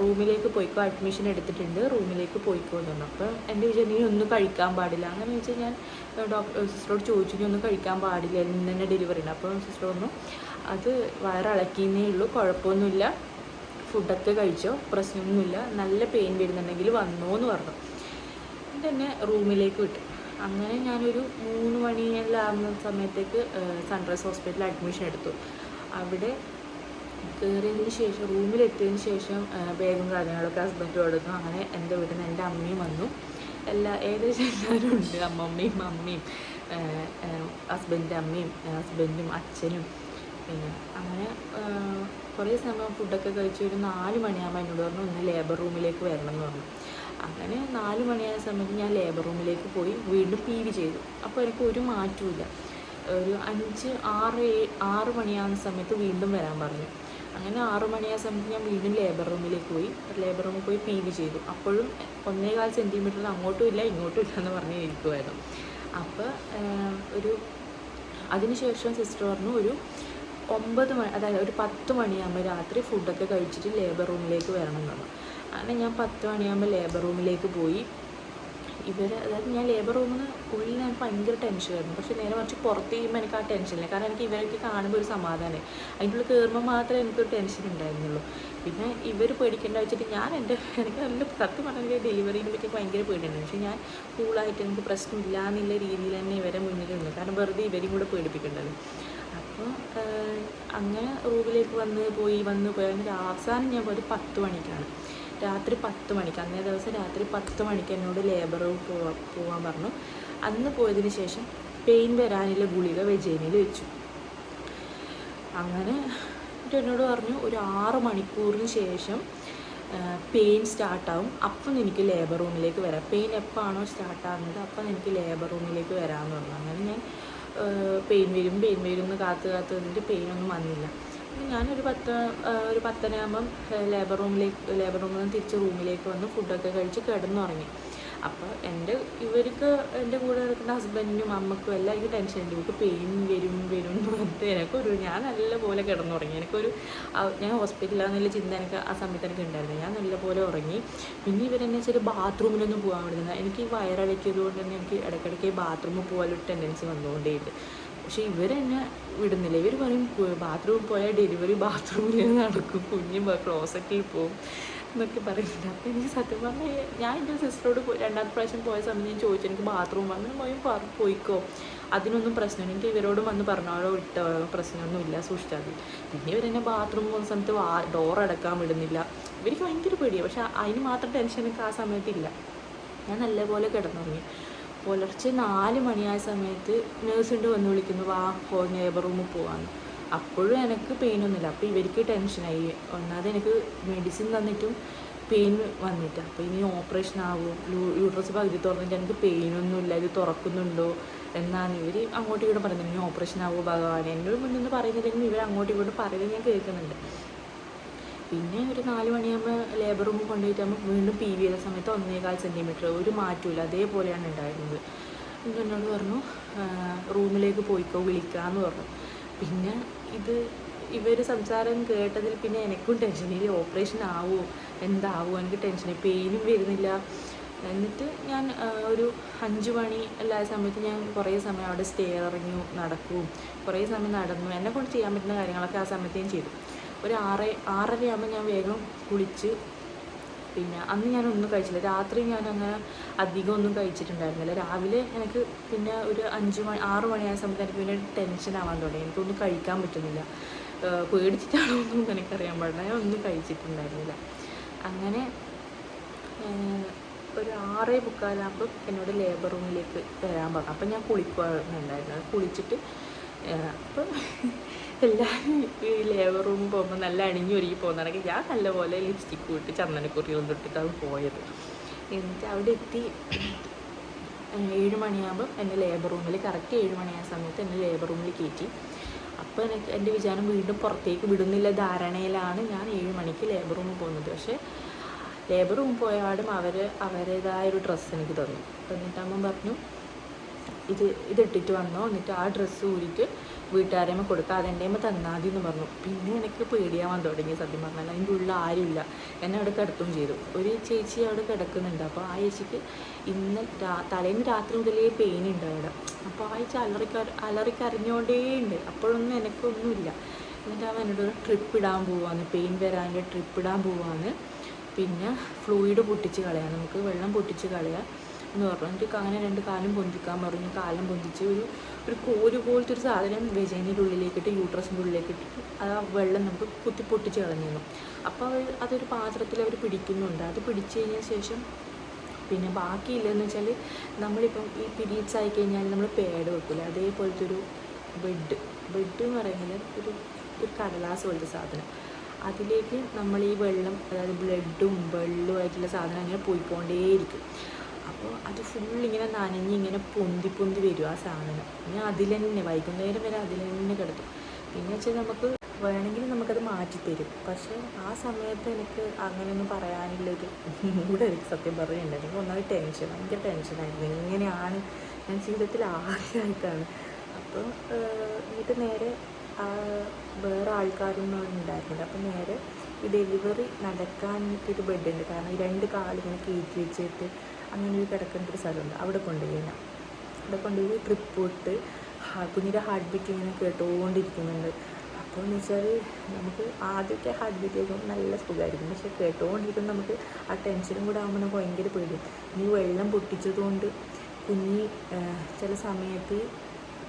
[SPEAKER 1] റൂമിലേക്ക് പോയിക്കോ, അഡ്മിഷൻ എടുത്തിട്ടുണ്ട്, റൂമിലേക്ക് പോയിക്കോ എന്ന് പറഞ്ഞു. അപ്പോൾ എൻ്റെ വിചാരം നീ ഒന്നും കഴിക്കാൻ പാടില്ല. അങ്ങനെ വെച്ചാൽ ഞാൻ സിസ്റ്ററോട് ചോദിച്ചു നീ ഒന്നും കഴിക്കാൻ പാടില്ല, ഇന്ന് തന്നെ ഡെലിവറി ഉണ്ട്. അപ്പോൾ സിസ്റ്റർ പറഞ്ഞു അത് വയറിളക്കിയെന്നേ ഉള്ളൂ, കുഴപ്പമൊന്നുമില്ല, ഫുഡൊക്കെ കഴിച്ചോ, പ്രശ്നമൊന്നുമില്ല, നല്ല പെയിൻ വരുന്നുണ്ടെങ്കിൽ വന്നോ എന്ന് പറഞ്ഞു. എന്നെ റൂമിലേക്ക് വിട്ടു. അങ്ങനെ ഞാനൊരു 3 മണിയെല്ലാം ആകുന്ന സമയത്തേക്ക് സൺറൈസ് ഹോസ്പിറ്റലിൽ അഡ്മിഷൻ എടുത്തു. അവിടെ കയറിയതിന് ശേഷം റൂമിലെത്തിയതിന് ശേഷം ബാഗും കാര്യങ്ങളൊക്കെ ഹസ്ബൻഡ് കൊടുത്തു. അങ്ങനെ എൻ്റെ വീട്ടിൽ നിന്ന് എൻ്റെ അമ്മയും വന്നു. ഏകദേശം എല്ലാവരും ഉണ്ട്, അമ്മമ്മയും അമ്മയും ഹസ്ബൻഡിൻ്റെ അമ്മയും ഹസ്ബൻഡും അച്ഛനും. പിന്നെ അങ്ങനെ കുറേ സമയം ഫുഡൊക്കെ കഴിച്ച് ഒരു 4 മണിയാകുമ്പോൾ എന്നോട് പറഞ്ഞു ഒന്ന് ലേബർ റൂമിലേക്ക് വരണം എന്ന് പറഞ്ഞു. അങ്ങനെ 4 മണിയായ സമയത്ത് ഞാൻ ലേബർ റൂമിലേക്ക് പോയി വീണ്ടും PV ചെയ്തു. അപ്പോൾ എനിക്ക് ഒരു മാറ്റമില്ല. ഒരു 5, 6 മണിയാകുന്ന സമയത്ത് വീണ്ടും വരാൻ പറഞ്ഞു. അങ്ങനെ 6 മണിയായ സമയത്ത് ഞാൻ വീണ്ടും ലേബർ റൂമിലേക്ക് പോയി. ലേബർ റൂമിൽ പോയി PV ചെയ്തു. അപ്പോഴും 1.25 സെൻറ്റിമീറ്ററിൽ അങ്ങോട്ടും ഇല്ല ഇങ്ങോട്ടും ഇല്ല എന്ന് പറഞ്ഞ് ഇരിക്കുമായിരുന്നു. അപ്പോൾ അതിനുശേഷം സിസ്റ്റർ പറഞ്ഞു ഒരു 9 മണി, അതായത് ഒരു 10 മണിയാകുമ്പോൾ രാത്രി ഫുഡൊക്കെ കഴിച്ചിട്ട് ലേബർ റൂമിലേക്ക് വരണം എന്ന് പറഞ്ഞു. അങ്ങനെ ഞാൻ 10 മണിയാകുമ്പോൾ ലേബർ റൂമിലേക്ക് പോയി. അതായത് ഞാൻ ലേബർ റൂമിൽ നിന്ന് ഉള്ളിൽ എനിക്ക് ഭയങ്കര ടെൻഷനായിരുന്നു. പക്ഷേ നേരെ മറിച്ച് പുറത്ത് കഴിയുമ്പോൾ എനിക്ക് ആ ടെൻഷനില്ല. കാരണം എനിക്ക് ഇവരൊക്കെ കാണുമ്പോൾ ഒരു സമാധാനമായി. അതിൻ്റെ ഉള്ളിൽ കയറുമ്പോൾ മാത്രമേ എനിക്കൊരു ടെൻഷൻ ഉണ്ടായിരുന്നുള്ളൂ. പിന്നെ ഇവർ പേടിക്കേണ്ട വെച്ചിട്ട് എനിക്ക് നല്ല സത്യം പറഞ്ഞാൽ ഡെലിവറിനെ പറ്റി ഭയങ്കര പേടിയുണ്ട്. പക്ഷേ ഞാൻ കൂളായിട്ട് എനിക്ക് പ്രശ്നമില്ല എന്നുള്ള രീതിയിൽ തന്നെ ഇവരെ മുന്നിൽ നിന്നു. കാരണം വെറുതെ ഇവരെയും കൂടെ പേടിപ്പിക്കണ്ടല്ലോ. അപ്പോൾ അങ്ങനെ റൂമിലേക്ക് വന്ന് പോയി അതിൻ്റെ അവസാനം ഞാൻ പോയത് 10 മണിക്കാണ്. രാത്രി 10 മണിക്ക്, അന്നേ ദിവസം രാത്രി 10 മണിക്ക് എന്നോട് ലേബർ റൂം പോകാൻ പറഞ്ഞു. അന്ന് പോയതിന് ശേഷം പെയിൻ വരാനുള്ള ഗുളിക വെജൈനയിൽ വെച്ചു. അങ്ങനെ എന്നോട് പറഞ്ഞു ഒരു 6 മണിക്കൂറിന് ശേഷം പെയിൻ സ്റ്റാർട്ടാവും, അപ്പം എനിക്ക് ലേബർ റൂമിലേക്ക് വരാം. പെയിൻ എപ്പോഴാണോ സ്റ്റാർട്ടാകുന്നത് അപ്പം എനിക്ക് ലേബർ റൂമിലേക്ക് വരാമെന്ന് പറഞ്ഞു. അങ്ങനെ ഞാൻ പെയിൻ വരും എന്ന് കാത്ത് നിന്നിട്ട് പെയിനൊന്നും വന്നില്ല. ഞാനൊരു 10 ആകുമ്പം ലേബർ റൂമിൽ നിന്ന് തിരിച്ച് റൂമിലേക്ക് വന്ന് ഫുഡൊക്കെ കഴിച്ച് കിടന്നുറങ്ങി. അപ്പോൾ ഇവർക്ക് എൻ്റെ കൂടെ നിൽക്കുന്ന ഹസ്ബൻഡിനും അമ്മക്കും എല്ലാം എനിക്ക് ടെൻഷനുണ്ട്. ഇവർക്ക് പെയിൻ വരും എന്ന് പറഞ്ഞിട്ട് ഞാൻ നല്ലപോലെ കിടന്നുറങ്ങി. ഞാൻ ഹോസ്പിറ്റലാണെന്നുള്ള ചിന്ത എനിക്ക് ആ സമയത്ത് എനിക്ക് ഉണ്ടായിരുന്നു. ഞാൻ നല്ലപോലെ ഉറങ്ങി. പിന്നെ ഇവരെന്നെ വെച്ചാൽ ബാത്റൂമിലൊന്നും പോകാൻ വിടുന്നില്ല. എനിക്ക് വയറടക്കിയത് കൊണ്ട് തന്നെ എനിക്ക് ഇടയ്ക്കിടയ്ക്ക് ബാത്റൂമിൽ പോകാനൊരു ടെൻഡൻസി വന്നുകൊണ്ടേയുണ്ട്. പക്ഷേ ഇവരെന്നെ വിടുന്നില്ല. ഇവർ പറയും ബാത്റൂമിൽ പോയാൽ ഡെലിവറി ബാത്റൂമിൽ നടക്കും, കുഞ്ഞ് ക്ലോസറ്റിൽ പോകും എന്നൊക്കെ പറയുന്നുണ്ട്. അപ്പോൾ എനിക്ക് സത്യം പറഞ്ഞാൽ ഞാൻ എൻ്റെ സിസ്റ്ററോട് 2ാമത്തെ പ്രാവശ്യം പോയ സമയത്ത് ഞാൻ ചോദിച്ചു എനിക്ക് ബാത്റൂം വന്നു പോയിക്കോ, അതിനൊന്നും പ്രശ്നമില്ല. എനിക്ക് ഇവരോടും വന്ന് പറഞ്ഞാലോ പ്രശ്നമൊന്നുമില്ല, സൂക്ഷിച്ചാൽ മതി. പിന്നെ ഇവരെന്നെ ബാത്റൂം പോകുന്ന സമയത്ത് ഡോർ അടക്കാൻ വിടുന്നില്ല. ഇവർക്ക് ഭയങ്കര പേടിയാണ്. പക്ഷേ അതിന് മാത്രം ടെൻഷൻ എനിക്ക് ആ സമയത്തില്ല. ഞാൻ നല്ലപോലെ കിടന്നുറങ്ങി. പുലർച്ചെ 4 മണിയായ സമയത്ത് നേഴ്സുണ്ട് വന്ന് വിളിക്കുന്നു, വാ ലേബർ റൂമിൽ പോകാമെന്ന്. അപ്പോഴും എനിക്ക് പെയിനൊന്നുമില്ല. അപ്പോൾ ഇവർക്ക് ടെൻഷനായി. ഒന്നാമത് എനിക്ക് മെഡിസിൻ തന്നിട്ടും പെയിൻ വന്നിട്ട്, അപ്പോൾ ഇനി ഓപ്പറേഷൻ ആവും, യൂട്രസ് പകുതി തുറന്നിട്ട് എനിക്ക് പെയിനൊന്നുമില്ല, ഇത് തുറക്കുന്നുണ്ടോ എന്നാണ് ഇവർ അങ്ങോട്ടും ഇങ്ങോട്ടും പറയുന്നത്. ഇനി ഓപ്പറേഷൻ ആവുമോ ഭഗവാൻ, എന്നോട് മുന്നിൽ നിന്ന് പറയുന്നില്ലെങ്കിൽ ഇവർ അങ്ങോട്ടും ഇങ്ങോട്ടും പറയുന്നത് ഞാൻ കേൾക്കുന്നുണ്ട്. പിന്നെ ഒരു 4 മണിയാകുമ്പോൾ ലേബർ റൂമിൽ കൊണ്ടുപോയിട്ടാകുമ്പോൾ വീണ്ടും PV ചെയ്ത സമയത്ത് 1.25 സെൻറ്റിമീറ്റർ, ഒരു മാറ്റമില്ല, അതേപോലെയാണ് ഉണ്ടായിരുന്നത്. എന്നോട് പറഞ്ഞു റൂമിലേക്ക് പോയിക്കോ, വിളിക്കാമെന്ന് പറഞ്ഞു. പിന്നെ ഇവർ സംസാരം കേട്ടതിൽ പിന്നെ എനിക്കും ടെൻഷനില്ല. ഓപ്പറേഷൻ ആവുമോ എന്താവുമോ എനിക്ക് ടെൻഷനായി, പെയിനും വരുന്നില്ല. എന്നിട്ട് ഞാൻ ഒരു 5 മണി എല്ലാ സമയത്ത് ഞാൻ കുറേ സമയം അവിടെ സ്റ്റെയർ ഇറങ്ങി നടക്കും, കുറേ സമയം നടന്നു. എന്നെക്കൊണ്ട് ചെയ്യാൻ പറ്റുന്ന കാര്യങ്ങളൊക്കെ ആ സമയത്ത് ഞാൻ ചെയ്തു. ഒരു 6:30 ആകുമ്പോൾ ഞാൻ വേഗം കുളിച്ച്, പിന്നെ അന്ന് ഞാനൊന്നും കഴിച്ചില്ല. രാത്രി ഞാനങ്ങനെ അധികം ഒന്നും കഴിച്ചിട്ടുണ്ടായിരുന്നില്ല. രാവിലെ എനിക്ക് പിന്നെ ഒരു 6 മണിയായ സമയത്ത് എനിക്ക് പിന്നെ ടെൻഷൻ ആവാൻ തുടങ്ങി. എനിക്കൊന്നും കഴിക്കാൻ പറ്റുന്നില്ല. പേടിച്ചിട്ടാണോ ഒന്നും എനിക്കറിയാൻ പാടില്ല. ഞാൻ ഒന്നും കഴിച്ചിട്ടുണ്ടായിരുന്നില്ല. അങ്ങനെ ഒരു 6:45 എന്നോട് ലേബർ റൂമിലേക്ക് വരാൻ പറഞ്ഞു. അപ്പം ഞാൻ കുളിക്കുന്നുണ്ടായിരുന്നു. കുളിച്ചിട്ട് അപ്പം എല്ലാവരും ഈ ലേബർ റൂമിൽ പോകുമ്പോൾ നല്ല അണിഞ്ഞു ഒരുങ്ങി പോകുന്നതാണെങ്കിൽ ഞാൻ നല്ലപോലെ ലിപ്സ്റ്റിക്ക് ഇട്ട് ചന്ദനക്കുറികളും തൊട്ടിട്ടാണ് പോയത്. എന്നിട്ട് അവിടെ എത്തി 7 മണിയാകുമ്പം എന്നെ ലേബർ റൂമിൽ കറക്റ്റ് 7 മണിയായ സമയത്ത് എന്നെ ലേബർ റൂമിൽ കയറ്റി. അപ്പോൾ എൻ്റെ വിചാരം വീണ്ടും പുറത്തേക്ക് വിടുന്നില്ല ധാരണയിലാണ് ഞാൻ 7 മണിക്ക് ലേബർ റൂമിൽ പോകുന്നത്. പക്ഷേ ലേബർ റൂമിൽ പോയാലും അവരുടേതായൊരു ഡ്രസ്സ് എനിക്ക് തന്നിട്ടാകുമ്പം പറഞ്ഞു ഇതിട്ടിട്ട് വന്നോ, എന്നിട്ട് ആ ഡ്രസ്സ് ഊരിയിട്ട് വീട്ടുകാരേമ്മ കൊടുക്കുക, അതെൻ്റെമ്മ തന്നാതി എന്ന് പറഞ്ഞു. പിന്നെ എനിക്ക് പേടിയാവാൻ തുടങ്ങി. സത്യം പറഞ്ഞാൽ അതിൻ്റെ ഉള്ളിൽ ആരുമില്ല. എന്നെ അവിടെ കിടത്തുകയും ചെയ്തു. ഒരു ചേച്ചി അവിടെ കിടക്കുന്നുണ്ട്. അപ്പോൾ ആ ചേച്ചിക്ക് തലേന്ന് രാത്രി മുതലേ പെയിൻ ഉണ്ട് അവിടെ. അപ്പോൾ ആ ചേച്ചി അലറിക്കരഞ്ഞോണ്ടേ ഉണ്ട്. അപ്പോഴൊന്നും എനിക്കൊന്നുമില്ല. എന്നിട്ട് അവൻ എന്നോട് ട്രിപ്പ് ഇടാൻ പോവാന്ന്, പെയിൻ വരാൻ്റെ ട്രിപ്പ് ഇടാൻ പോവാന്ന്, പിന്നെ ഫ്ലൂയിഡ് പൊട്ടിച്ച് കളയാം, നമുക്ക് വെള്ളം പൊട്ടിച്ച് കളയാം എന്ന് പറഞ്ഞു. എന്നിട്ട് അങ്ങനെ 2 കാലും പൊന്തിക്കാൻ പറഞ്ഞു. കാലം പൊന്തിച്ച് ഒരു കോല് പോലത്തെ ഒരു സാധനം വെജൈനയുടെ ഉള്ളിലേക്കിട്ട് യൂട്രസിൻ്റെ ഉള്ളിലേക്കിട്ട് ആ വെള്ളം നമുക്ക് കുത്തി പൊട്ടിച്ച് കളഞ്ഞിരുന്നു. അപ്പോൾ അതൊരു പാത്രത്തിൽ അവർ പിടിക്കുന്നുണ്ട്. അത് പിടിച്ച് കഴിഞ്ഞ ശേഷം പിന്നെ ബാക്കിയില്ലെന്ന് വെച്ചാൽ നമ്മളിപ്പം ഈ പീരീഡ്സ് ആയിക്കഴിഞ്ഞാൽ നമ്മൾ പാഡ് വെക്കില്ല, അതേപോലത്തെ ഒരു ബെഡ് എന്ന് പറയുന്നത് ഒരു കടലാസ് പോലത്തെ സാധനം. അതിലേക്ക് നമ്മൾ ഈ വെള്ളം, അതായത് ബ്ലഡും വെള്ളവുമായിട്ടുള്ള സാധനം അങ്ങനെ പോയിക്കൊണ്ടേയിരിക്കും. അപ്പോൾ അത് ഫുള്ളിങ്ങനെ നനഞ്ഞിങ്ങനെ പൊന്തി വരും ആ സാധനം. പിന്നെ അതിൽ തന്നെ വൈകുന്നേരം വരെ അതിൽ തന്നെ കിടക്കും. പിന്നെ വെച്ചാൽ നമുക്ക് വേണമെങ്കിൽ നമുക്കത് മാറ്റി തരും. പക്ഷേ ആ സമയത്ത് എനിക്ക് അങ്ങനെയൊന്നും പറയാനുള്ളൊരു മൂഡ് എനിക്ക് സത്യം പറയുന്നുണ്ട്. എനിക്ക് ഒന്നാമത് ഭയങ്കര ടെൻഷനായിരുന്നു. എങ്ങനെയാണ് ഞാൻ ജീവിതത്തിൽ ആദ്യമായിട്ടാണ്. അപ്പോൾ എന്നിട്ട് നേരെ വേറെ ആൾക്കാരൊന്നും അവിടെ ഉണ്ടായിരുന്നില്ല. അപ്പോൾ നേരെ ഈ ഡെലിവറി നടക്കാനായിട്ടൊരു ബെഡുണ്ട്. കാരണം ഈ 2 കാലിങ്ങനെ കയറ്റി വെച്ചിട്ട് അങ്ങനെ ഒരു കിടക്കേണ്ട ഒരു സ്ഥലമുണ്ട്. അവിടെ കൊണ്ടുപോയി അവിടെ കൊണ്ടുപോയി ട്രിപ്പ് ഇട്ട് കുഞ്ഞിൻ്റെ ഹാർട്ട് ബീറ്റ് ഇങ്ങനെ കേട്ടുകൊണ്ടിരിക്കുന്നുണ്ട്. അപ്പോൾ എന്ന് വെച്ചാൽ നമുക്ക് ആദ്യമൊക്കെ ഹാർട്ട് ബീറ്റ് കേൾക്കുമ്പോൾ നല്ല സുഖമായിരിക്കും. പക്ഷേ കേട്ടുകൊണ്ടിരിക്കുമ്പോൾ നമുക്ക് ആ ടെൻഷനും കൂടെ ആകുമ്പോൾ നമുക്ക് ഭയങ്കര പേടിയും. ഇനി വെള്ളം പൊട്ടിച്ചതുകൊണ്ട് കുഞ്ഞ് ചില സമയത്ത്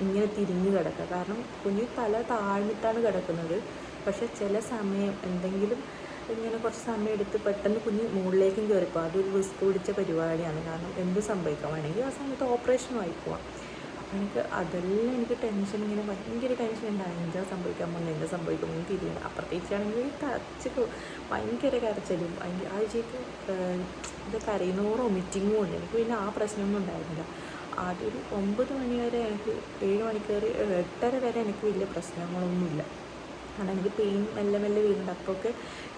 [SPEAKER 1] ഇങ്ങനെ തിരിഞ്ഞ് കിടക്കുക. കാരണം കുഞ്ഞ് തല താഴ്ന്നിട്ടാണ് കിടക്കുന്നത്. പക്ഷേ ചില സമയം എന്തെങ്കിലും ഇങ്ങനെ കുറച്ച് സമയം എടുത്ത് പെട്ടെന്ന് കുഞ്ഞ് മുകളിലേക്കും കയറിപ്പോൾ അതൊരു റിസ്ക് പിടിച്ച പരിപാടിയാണ്. കാരണം എന്ത് സംഭവിക്കാം, വേണമെങ്കിൽ ആ സമയത്ത് ഓപ്പറേഷനുമായി പോവാം. അപ്പോൾ എനിക്ക് ടെൻഷൻ, ഇങ്ങനെ ഭയങ്കര ടെൻഷൻ ഉണ്ടാകും. എന്താ സംഭവിക്കാൻ പോകുന്നത് തിരിയണം. അപ്പുറത്തേക്കാണെങ്കിൽ ഭയങ്കര കരച്ചിലും ആഴ്ചയ്ക്ക് ഇത് കരയുന്നോറും വൊമിറ്റിങ്ങും ഉണ്ട്. എനിക്ക് പിന്നെ ആ പ്രശ്നമൊന്നും ഉണ്ടായിരുന്നില്ല. ആദ്യം ഒരു 9 മണി വരെ എനിക്ക് 7 മണിക്കൂർ 8:30 വരെ എനിക്ക് വലിയ പ്രശ്നങ്ങളൊന്നുമില്ല. കാരണം എനിക്ക് പെയിൻ മെല്ലെ വരുന്നുണ്ട്. അപ്പോഴൊക്കെ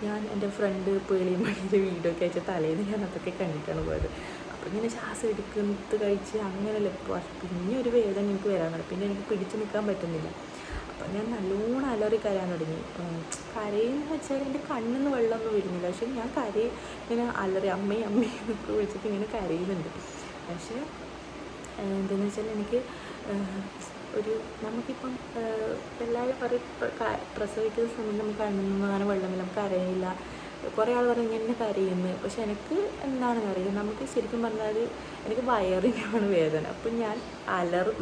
[SPEAKER 1] ഞാൻ എൻ്റെ ഫ്രണ്ട് പേളിമണിൻ്റെ വീഡിയോ ഒക്കെ അയച്ച തലേന്ന് ഞാൻ അതൊക്കെ കണ്ടിട്ടാണ് പോയത്. അപ്പോൾ ഇങ്ങനെ ശ്വാസം എടുക്കുന്നത് കഴിച്ച് അങ്ങനെയല്ല. പിന്നെ ഒരു വേദന എനിക്ക് വരാൻ തുടങ്ങി. പിന്നെ എനിക്ക് പിടിച്ച് നിൽക്കാൻ പറ്റുന്നില്ല. അപ്പോൾ ഞാൻ നല്ലോണം അലറി കരയാൻ തുടങ്ങി. കരയെന്ന് വെച്ചാൽ എൻ്റെ കണ്ണിൽ നിന്ന് വെള്ളമൊന്നും വരുന്നില്ല. പക്ഷേ ഞാൻ ഇങ്ങനെ അലറി അമ്മയും എന്നൊക്കെ വിളിച്ചിട്ട് ഇങ്ങനെ കരയുന്നുണ്ട്. പക്ഷേ എന്താണെന്ന് വെച്ചാൽ എനിക്ക് നമുക്കിപ്പം എല്ലാവരും പറയും പ്രസവിക്കുന്ന സമയത്ത് നമുക്ക് കണ്ണിൽ നിന്ന് അങ്ങനെ വെള്ളമില്ല, നമുക്ക് കരയില്ല. കുറേ ആൾ പറയും ഇങ്ങനെ കരയുന്നു. പക്ഷെ എനിക്ക് എന്താണെന്ന് അറിയില്ല. നമുക്ക് ശരിക്കും പറഞ്ഞാൽ എനിക്ക് വയറിനാണ് വേദന. അപ്പം ഞാൻ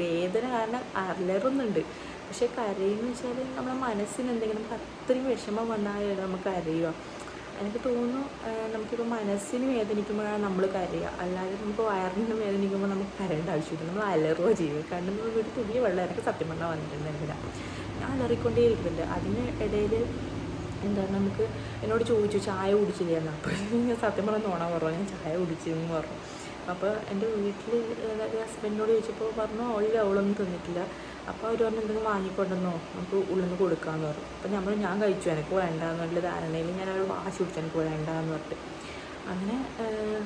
[SPEAKER 1] വേദന കാരണം അലറുന്നുണ്ട്. പക്ഷേ കരയെന്ന് വെച്ചാൽ നമ്മുടെ മനസ്സിന് എന്തെങ്കിലും നമുക്ക് അത്രയും വിഷമം വന്നാൽ നമുക്ക് കരയുക. എനിക്ക് തോന്നുന്നു നമുക്കിപ്പോൾ മനസ്സിന് വേദനിക്കുമ്പോഴാണ് നമ്മൾ കരയുക. അല്ലാതെ നമുക്ക് വയറിന് വേദനിക്കുമ്പോൾ നമുക്ക് കരയേണ്ട ആവശ്യമില്ല. നമ്മൾ അലറുക ചെയ്യുക. കണ്ണിൽ നിന്ന് ഒരു തുള്ളി വെള്ളം എനിക്ക് സത്യം പറഞ്ഞാൽ വന്നിട്ടുണ്ടായിരുന്നില്ല. ഞാൻ അലറിക്കൊണ്ടേ ഇരിക്കുന്നുണ്ട്. അതിന് ഇടയിൽ നമുക്ക് എന്നോട് ചോദിച്ചു ചായ കുടിച്ചില്ലായിരുന്നു. അപ്പോൾ ഞാൻ സത്യം പറഞ്ഞാൽ നോണ പറഞ്ഞു, ഞാൻ ചായ കുടിച്ചെന്ന് പറഞ്ഞു. അപ്പോൾ എൻ്റെ വീട്ടിൽ ഹസ്ബൻഡിനോട് ചോദിച്ചപ്പോൾ പറഞ്ഞു അവളൊന്നും തിന്നിട്ടില്ല. അപ്പോൾ അവർ പറഞ്ഞു എന്തെങ്കിലും വാങ്ങിക്കൊണ്ടെന്നോ നമുക്ക് ഉള്ളിൽ നിന്ന് കൊടുക്കാമെന്ന് പറഞ്ഞു. അപ്പോൾ ഞാൻ കഴിച്ചു, എനിക്ക് വേണ്ടാന്നുള്ള ധാരണയിൽ ഞാൻ അവർ വാശി പിടിച്ചു എനിക്ക് വേണ്ടാന്ന് പറഞ്ഞിട്ട്. അങ്ങനെ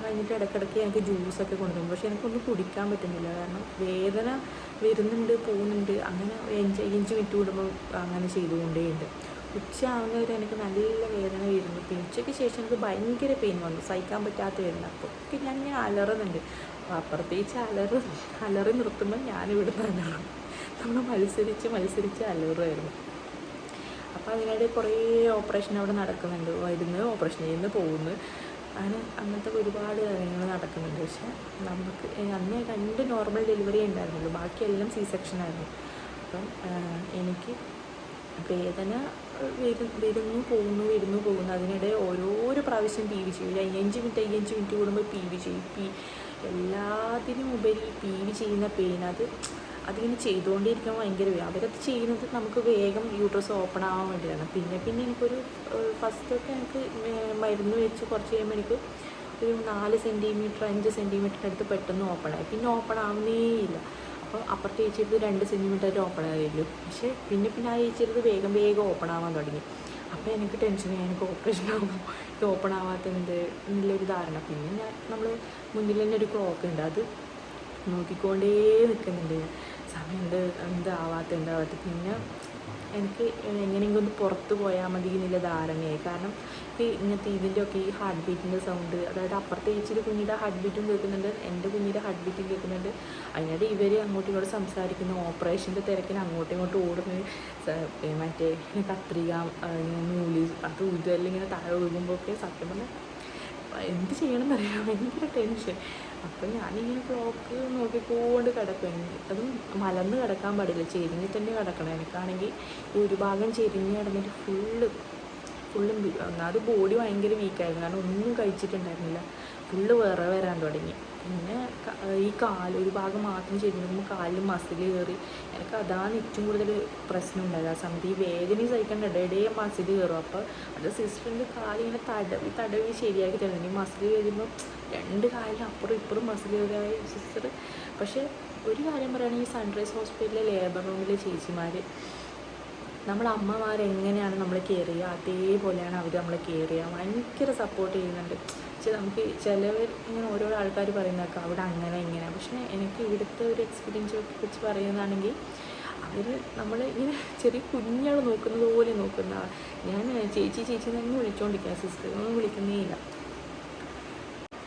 [SPEAKER 1] കഴിഞ്ഞിട്ട് ഇടയ്ക്കിടയ്ക്ക് എനിക്ക് ജ്യൂസൊക്കെ കൊണ്ടുവന്നു. പക്ഷേ എനിക്കൊന്നും കുടിക്കാൻ പറ്റുന്നില്ല. കാരണം വേദന വരുന്നുണ്ട് പോകുന്നുണ്ട്. അങ്ങനെ 5 മിനിറ്റ് കൂടുമ്പോൾ അങ്ങനെ ചെയ്തുകൊണ്ടേയുണ്ട്. ഉച്ച ആവുന്നവരെ എനിക്ക് നല്ല വേദന വരുന്നു. പിന്നെ ഉച്ചയ്ക്ക് ശേഷം എനിക്ക് ഭയങ്കര പെയിൻ വന്നു, സഹിക്കാൻ പറ്റാത്ത വേദന. അപ്പോൾ ഞാനിങ്ങനെ അലറുന്നുണ്ട്. അപ്പോൾ അപ്പുറത്തേച്ച് അലറി നിർത്തുമ്പോൾ ഞാനിവിടുന്ന് അലറും. നമ്മൾ മത്സരിച്ച് അലറുമായിരുന്നു. അപ്പോൾ അതിനിടെ കുറേ ഓപ്പറേഷൻ അവിടെ നടക്കുന്നുണ്ട്. വരുന്നു, ഓപ്പറേഷൻ ചെയ്യുന്നു, പോകുന്നു, അങ്ങനത്തെ ഒരുപാട് കാര്യങ്ങൾ നടക്കുന്നുണ്ട്. പക്ഷേ നമുക്ക് അന്ന് 2 നോർമൽ ഡെലിവറി ഉണ്ടായിരുന്നുള്ളൂ, ബാക്കിയെല്ലാം C സെക്ഷനായിരുന്നു. അപ്പം എനിക്ക് വേദന വരുന്നു പോകുന്നു. അതിനിടെ ഓരോരോ പ്രാവശ്യം PV ചെയ്യും. 5 മിനിറ്റ് കൂടുമ്പോൾ PV ചെയ്യും. എല്ലാത്തിനും ഉപരി PV ചെയ്യുന്ന പെയിൻ അതിങ്ങനെ ചെയ്തുകൊണ്ടിരിക്കുമ്പോൾ ഭയങ്കര വേദന. അവരത് ചെയ്യുന്നത് നമുക്ക് വേഗം യൂട്രസ് ഓപ്പൺ ആവാൻ വേണ്ടിയാണ്. പിന്നെ എനിക്കൊരു ഫസ്റ്റൊക്കെ എനിക്ക് മരുന്ന് വെച്ച് കുറച്ച് കഴിയുമ്പോൾ എനിക്ക് ഒരു 4 സെൻറ്റിമീറ്റർ 5 സെൻറ്റിമീറ്ററിൻ്റെ അടുത്ത് പെട്ടെന്ന് ഓപ്പണായി. പിന്നെ ഓപ്പൺ ആവുന്നേയില്ല. അപ്പോൾ അപ്പുറത്തെ ഏച്ചിരുത് 2 സെൻറ്റിമീറ്റർ ഓപ്പൺ ആയില്ലു. പക്ഷേ പിന്നെ ആ ഏച്ചിരുത് വേഗം ഓപ്പൺ ആവാൻ തുടങ്ങി. അപ്പോൾ എനിക്ക് ടെൻഷനായി, എനിക്ക് ഓപ്പറേഷൻ ആകുമ്പോൾ ഇത് ഓപ്പൺ ആവാത്തതിൻ്റെ എന്നുള്ളൊരു ധാരണ. പിന്നെ നമ്മൾ മുന്നിൽ തന്നെ ഒരു ക്ലോക്ക് ഉണ്ട്, അത് നോക്കിക്കൊണ്ടേ നിൽക്കുന്നുണ്ട്. സമയം എന്താവാത്ത. പിന്നെ എനിക്ക് എങ്ങനെയെങ്കിലും ഒന്ന് പുറത്ത് പോയാൽ മതി എന്നുള്ള ധാരണയായി. കാരണം ഇങ്ങനത്തെ ഇതിൻ്റെയൊക്കെ ഈ ഹാർട്ട് ബീറ്റിൻ്റെ സൗണ്ട്, അതായത് അപ്പുറത്തെ ഏച്ചിയുടെ കുഞ്ഞിൻ്റെ ഹാർട്ട് ബീറ്റും കേൾക്കുന്നുണ്ട്, എൻ്റെ കുഞ്ഞിൻ്റെ ഹാർട്ട് ബീറ്റും കേൾക്കുന്നുണ്ട്. അതിനിടെ ഇവർ അങ്ങോട്ടും ഇങ്ങോട്ടും സംസാരിക്കുന്നു. ഓപ്പറേഷൻ്റെ തിരക്കിന് അങ്ങോട്ടും ഇങ്ങോട്ടും ഓടുന്നു. മറ്റേ കത്രിക നൂല് ഇതെല്ലാം ഇങ്ങനെ താഴെ ഒഴുകുമ്പോഴൊക്കെ സത്യം പറഞ്ഞാൽ എന്ത് ചെയ്യണമെന്നറിയാം, ഭയങ്കര ടെൻഷൻ. അപ്പം ഞാനിങ്ങനെ ക്ലോക്ക് നോക്കിക്കൊണ്ട് കിടക്കും. അതും മലർന്ന് കിടക്കാൻ പാടില്ല, ചെരിഞ്ഞിട്ട് തന്നെ കിടക്കണം. എനിക്കാണെങ്കിൽ ഒരു ഭാഗം ചെരിഞ്ഞ് കിടന്നിട്ട് ഫുള്ളും ഒന്നാമത് ബോഡി ഭയങ്കര വീക്കായിരുന്നു. കാരണം ഒന്നും കഴിച്ചിട്ടുണ്ടായിരുന്നില്ല. ഫുള്ള് വരാൻ തുടങ്ങി. പിന്നെ ഈ ഒരു ഭാഗം മാത്രം ചെരിഞ്ഞുമ്പോൾ കാലിൽ മസിൽ കയറി. എനിക്ക് അതാണ് ഏറ്റവും കൂടുതൽ പ്രശ്നം ഉണ്ടായത്. ആ സമയത്ത് ഈ വേദനയും സഹിക്കേണ്ട ഇടയിടയെ മസിൽ കയറും. അപ്പോൾ അത് സിസ്റ്ററിൻ്റെ കാലിങ്ങനെ തടവി ശരിയാക്കി തരുന്നു. ഈ മസിൽ കയറുമ്പോൾ 2 കാലിലും അപ്പുറം ഇപ്പുറം മസിൽ കയറിയായി സിസ്റ്റർ. പക്ഷേ ഒരു കാര്യം പറയുകയാണെങ്കിൽ സൺറൈസ് ഹോസ്പിറ്റലിലെ ലേബർ റൂമിലെ ചേച്ചിമാർ നമ്മൾ അമ്മമാരെങ്ങനെയാണ് നമ്മൾ കെയർ ചെയ്യുക അതേപോലെയാണ് അവർ നമ്മളെ കെയർ ചെയ്യുക. ഭയങ്കര സപ്പോർട്ട് ചെയ്യുന്നുണ്ട്. പക്ഷേ നമുക്ക് ചിലവർ ഇങ്ങനെ ഓരോ ആൾക്കാർ പറയുന്നതൊക്കെ അവിടെ അങ്ങനെ ഇങ്ങനെ. പക്ഷേ എനിക്ക് ഇവിടുത്തെ ഒരു എക്സ്പീരിയൻസ് വെച്ച് പറയുന്നതാണെങ്കിൽ അവർ നമ്മൾ ഇങ്ങനെ ചെറിയ കുഞ്ഞുങ്ങൾ നോക്കുന്നത് പോലെ നോക്കുന്ന. ഞാൻ ചേച്ചി ചേച്ചി തന്നെ വിളിച്ചുകൊണ്ടിരിക്കുക, സിസ്റ്റർ ഒന്നും വിളിക്കുന്നേ ഇല്ല.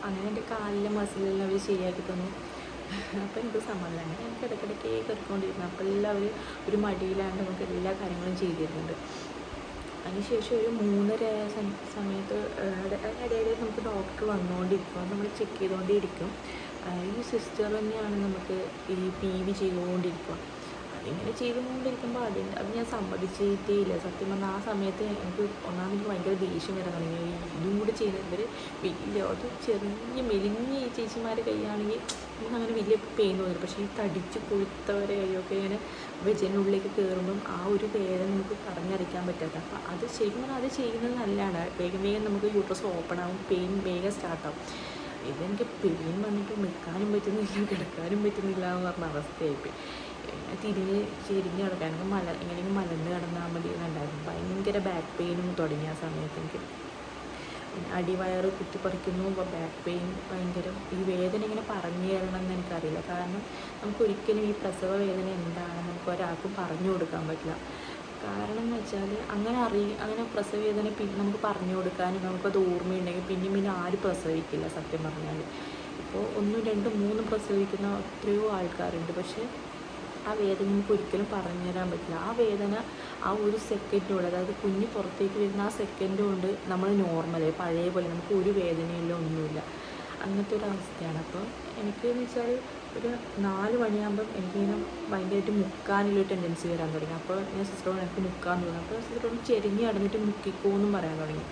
[SPEAKER 1] അങ്ങനെ എൻ്റെ കാലിലെ മസിലെല്ലാം അവർ ശരിയാക്കി തന്നു. അപ്പോൾ എനിക്ക് സമാധാനം. എനിക്ക് ഇടയ്ക്കിടയ്ക്ക് കയറിക്കൊണ്ടിരുന്നു. അപ്പോൾ എല്ലാവരും ഒരു മടിയിലാണ്ട് നമുക്ക് എല്ലാ കാര്യങ്ങളും ചെയ്തിരുന്നുണ്ട്. അതിനുശേഷം ഒരു 3:30 സമയത്ത് ഇടയിൽ നമുക്ക് ഡോക്ടർ വന്നുകൊണ്ടിരിക്കും, നമ്മൾ ചെക്ക് ചെയ്തുകൊണ്ടിരിക്കും. ഈ സിസ്റ്റർ തന്നെയാണ് നമുക്ക് ഈ PV ചെയ്തുകൊണ്ടിരിക്കുക. അതിങ്ങനെ ചെയ്തുകൊണ്ടിരിക്കുമ്പോൾ അത് ഞാൻ സമ്മതിച്ചിട്ടേ ഇല്ല സത്യം പറഞ്ഞാൽ. ആ സമയത്ത് എനിക്ക് ഒന്നാമത് ഭയങ്കര ദേഷ്യം വരാൻ തുടങ്ങി. ഇതും കൂടെ ചെയ്യുന്നവർ വലിയ അത് ചെറിയ മെലിഞ്ഞ ചേച്ചിമാരെ കൈയാണെങ്കിൽ നമുക്ക് അങ്ങനെ വലിയ പെയിൻ തോന്നില്ല. പക്ഷേ ഈ തടിച്ച് കൊഴുത്തവരെ കൈയൊക്കെ ഇങ്ങനെ വെജനുള്ളിലേക്ക് കയറുമ്പം ആ ഒരു വേദന നമുക്ക് പറഞ്ഞറിയിക്കാൻ പറ്റാത്ത. അപ്പം അത് ശരിക്കും പറഞ്ഞാൽ അത് ചെയ്യുന്നത് നല്ലതാണ്. വേഗം വേഗം നമുക്ക് യൂട്രസ് ഓപ്പൺ ആവും, പെയിൻ വേഗം സ്റ്റാർട്ടാവും. ഇതെനിക്ക് പെയിൻ വന്നിട്ട് നിൽക്കാനും പറ്റുന്നില്ല, കിടക്കാനും പറ്റുന്നില്ല എന്ന് പറഞ്ഞ അവസ്ഥയായിപ്പോയി. ചെരിഞ്ഞ് കിടക്കാൻ എങ്ങനെയെങ്കിലും മലന്ന് കിടന്നാൽ മതി എന്നുണ്ടായിരുന്നു. ഭയങ്കര ബാക്ക് പെയിനും തുടങ്ങി ആ സമയത്ത് എനിക്ക്. അടിവയറ് കുത്തിപ്പറിക്കുന്നു, ബാക്ക് പെയിൻ ഭയങ്കര. ഈ വേദന ഇങ്ങനെ പറഞ്ഞു തരണമെന്ന് എനിക്കറിയില്ല. കാരണം നമുക്കൊരിക്കലും ഈ പ്രസവ വേദന എന്താണെന്ന് നമുക്ക് ഒരാൾക്കും പറഞ്ഞു കൊടുക്കാൻ പറ്റില്ല. കാരണം എന്ന് വെച്ചാൽ അങ്ങനെ പ്രസവ വേദന പിന്നെ നമുക്ക് പറഞ്ഞു കൊടുക്കാനും നമുക്കത് ഓർമ്മയുണ്ടെങ്കിൽ പിന്നെ ആരും പ്രസവിക്കില്ല സത്യം പറഞ്ഞാൽ. ഇപ്പോൾ 1, 2, 3 പ്രസവിക്കുന്ന എത്രയോ ആൾക്കാരുണ്ട്. പക്ഷേ ആ വേദന നമുക്ക് ഒരിക്കലും പറഞ്ഞു തരാൻ പറ്റില്ല. ആ വേദന ആ ഒരു സെക്കൻഡ് കൊണ്ട്, അതായത് കുഞ്ഞ് പുറത്തേക്ക് വരുന്ന ആ സെക്കൻഡ് കൊണ്ട് നമ്മൾ നോർമലായി പഴയ പോലെ നമുക്ക് ഒരു വേദനയില്ല, ഒന്നുമില്ല. അങ്ങനത്തെ ഒരു അവസ്ഥയാണ്. അപ്പോൾ എനിക്കെന്ന് വെച്ചാൽ ഒരു 4 മണിയാകുമ്പം എനിക്കിങ്ങനെ ഭയങ്കരമായിട്ട് മുക്കാനുള്ളൊരു ടെൻഡൻസി വരാൻ തുടങ്ങി. അപ്പോൾ ഞാൻ സിസ്റ്ററോട് എനിക്ക് മുക്കാൻ തുടങ്ങി. അപ്പോൾ സിസ്റ്ററോട് ചെരിഞ്ഞ് കിടന്നിട്ട് മുക്കിക്കോന്നും പറയാൻ തുടങ്ങി.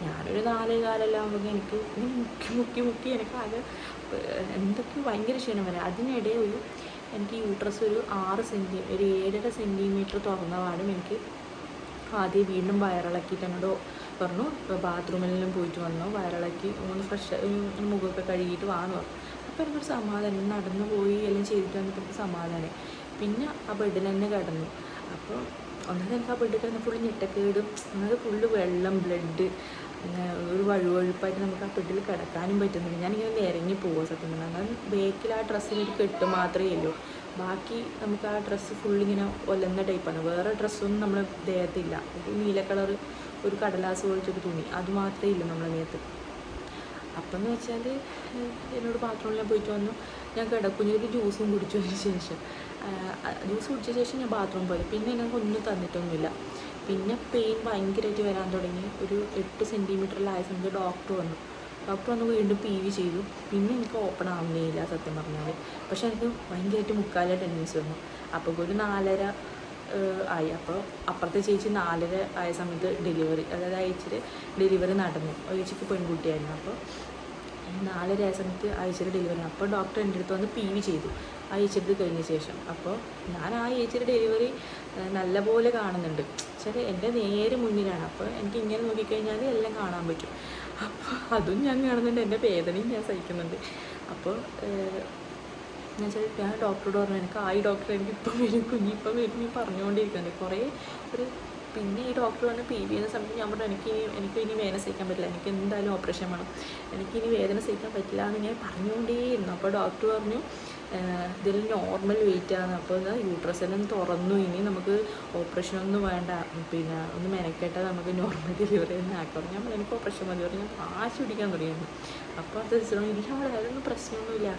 [SPEAKER 1] ഞാനൊരു 4:15 ആകുമ്പോൾ എനിക്ക് ഇങ്ങനെ മുക്കി എനിക്ക് ആകെ എന്തൊക്കെയോ ഭയങ്കര ക്ഷീണം വരാം. അതിനിടെ എനിക്ക് യൂട്രസ് ഒരു 7.5 സെൻറ്റിമീറ്റർ തുറന്ന പാടും എനിക്ക് ആദ്യം വീണ്ടും വയറിളക്കിയിട്ട് എന്നോട് പറഞ്ഞു, ബാത്റൂമിലെല്ലാം പോയിട്ട് വന്നു, വയറിളക്കി ഒന്ന് ഫ്രഷ് മുഖമൊക്കെ കഴുകിയിട്ട് വാന്ന് പറഞ്ഞു. അപ്പോൾ എനിക്കൊരു സമാധാനം, നടന്നു പോയി എല്ലാം ചെയ്തിട്ട് വന്നപ്പോൾ എനിക്ക് സമാധാനം. പിന്നെ ആ ബെഡിൽ തന്നെ കിടന്നു. അപ്പോൾ ഒന്നാമത് എനിക്ക് ആ ബെഡിൽ കിടന്ന് ഫുള്ള് ഞെട്ടക്കേടും, ഒന്നാമത് ഫുള്ള് വെള്ളം, ബ്ലഡ്, ഒരു വഴുവഴുപ്പായിട്ട് നമുക്ക് ആ ബെഡിൽ കിടക്കാനും പറ്റുന്നില്ല. ഞാനിങ്ങനെ ഇറങ്ങി പോവുക സത്യം പറഞ്ഞാൽ. കാരണം ബേക്കിൽ ആ ഡ്രസ്സിന് ഒരു കെട്ട് മാത്രമേ ഉള്ളൂ. ബാക്കി നമുക്ക് ആ ഡ്രസ്സ് ഫുള്ളിങ്ങനെ ഒലന്ന ടൈപ്പാണ്. വേറെ ഡ്രസ്സൊന്നും നമ്മൾ ദേഹത്തില്ല. ഒരു നീല കളർ ഒരു കടലാസ് പോലത്തെ തുണി അത് മാത്രമേ ഇല്ലൂ നമ്മളെ ദേഹത്ത്. അപ്പം എന്ന് വെച്ചാൽ എന്നോട് ബാത്റൂമിൽ പോയിട്ട് വന്നു. ഞാൻ കിടക്കുഞ്ഞൊരു ജ്യൂസും കുടിച്ചതിന് ശേഷം ഞാൻ ബാത്റൂമിൽ പോയി. പിന്നെ എനിക്ക് ഒന്നും തന്നിട്ടൊന്നുമില്ല. പിന്നെ പെയിൻ ഭയങ്കരമായിട്ട് വരാൻ തുടങ്ങി. ഒരു 8 സെൻറ്റിമീറ്ററിലായ സമയത്ത് ഡോക്ടർ വന്ന് വീണ്ടും PV ചെയ്തു. പിന്നെ എനിക്ക് ഓപ്പൺ ആവുന്നേയില്ല സത്യം പറഞ്ഞാൽ. പക്ഷേ എനിക്ക് ഭയങ്കരമായിട്ട് മുക്കാല ടെൻഡൻസി വന്നു. അപ്പോൾ ഒരു 4:30 ആയി. അപ്പോൾ അപ്പുറത്തെ ചേച്ചി 4:30 ആയ സമയത്ത് ഡെലിവറി, അതായത് ആഴ്ചയിൽ ഡെലിവറി നടന്നു. ചേച്ചിക്ക് പെൺകുട്ടിയായിരുന്നു. അപ്പോൾ 4:30 ആയ സമയത്ത് ആഴ്ചയിൽ ഡെലിവറി. അപ്പോൾ ഡോക്ടർ എൻ്റെ അടുത്ത് വന്ന് PV ചെയ്തു ആ ചേച്ചിയുടെ കഴിഞ്ഞ ശേഷം. അപ്പോൾ ഞാൻ ആ ചേച്ചിയുടെ ഡെലിവറി നല്ലപോലെ കാണുന്നുണ്ട്. പക്ഷേ എൻ്റെ നേരെ മുന്നിലാണ്. അപ്പോൾ എനിക്ക് ഇങ്ങനെ നോക്കിക്കഴിഞ്ഞാൽ എല്ലാം കാണാൻ പറ്റും. അപ്പോൾ അതും ഞാൻ കാണുന്നുണ്ട്, എൻ്റെ വേദനയും ഞാൻ സഹിക്കുന്നുണ്ട്. അപ്പോൾ ഞാൻ ഡോക്ടറോട് പറഞ്ഞു, എനിക്ക് ഡോക്ടർ എനിക്ക് ഇപ്പം വരും, കുഞ്ഞിപ്പം വരും, നീ പറഞ്ഞുകൊണ്ടിരിക്കുന്നുണ്ട് കുറേ പിന്നെ ഈ ഡോക്ടർ വന്ന് PV ചെയ്യുന്ന സമയത്ത് ഞാൻ പറഞ്ഞു, എനിക്ക് ഇനി വേദന സഹിക്കാൻ പറ്റില്ല, എനിക്ക് എന്തായാലും ഓപ്പറേഷൻ വേണം, എനിക്കിനി വേദന സഹിക്കാൻ പറ്റില്ല എന്ന് ഞാൻ പറഞ്ഞുകൊണ്ടേയിരുന്നു. അപ്പോൾ ഡോക്ടർ പറഞ്ഞു ഇതിൽ നോർമൽ വെയിറ്റാണ്. അപ്പോൾ യൂട്രസ് എല്ലാം തുറന്നു, ഇനി നമുക്ക് ഓപ്പറേഷനൊന്നും വേണ്ട, പിന്നെ ഒന്ന് മെനക്കെട്ടാൽ നമുക്ക് നോർമൽ ഡെലിവറി തന്നെ ആക്കാം. ഞാൻ എനിക്ക് ഓപ്പറേഷൻ മതി പറഞ്ഞു. ഞാൻ ആശ പിടിക്കാൻ തുടങ്ങിയിരുന്നു. അപ്പോൾ അത് ഇല്ല, അതൊന്നും പ്രശ്നമൊന്നുമില്ല,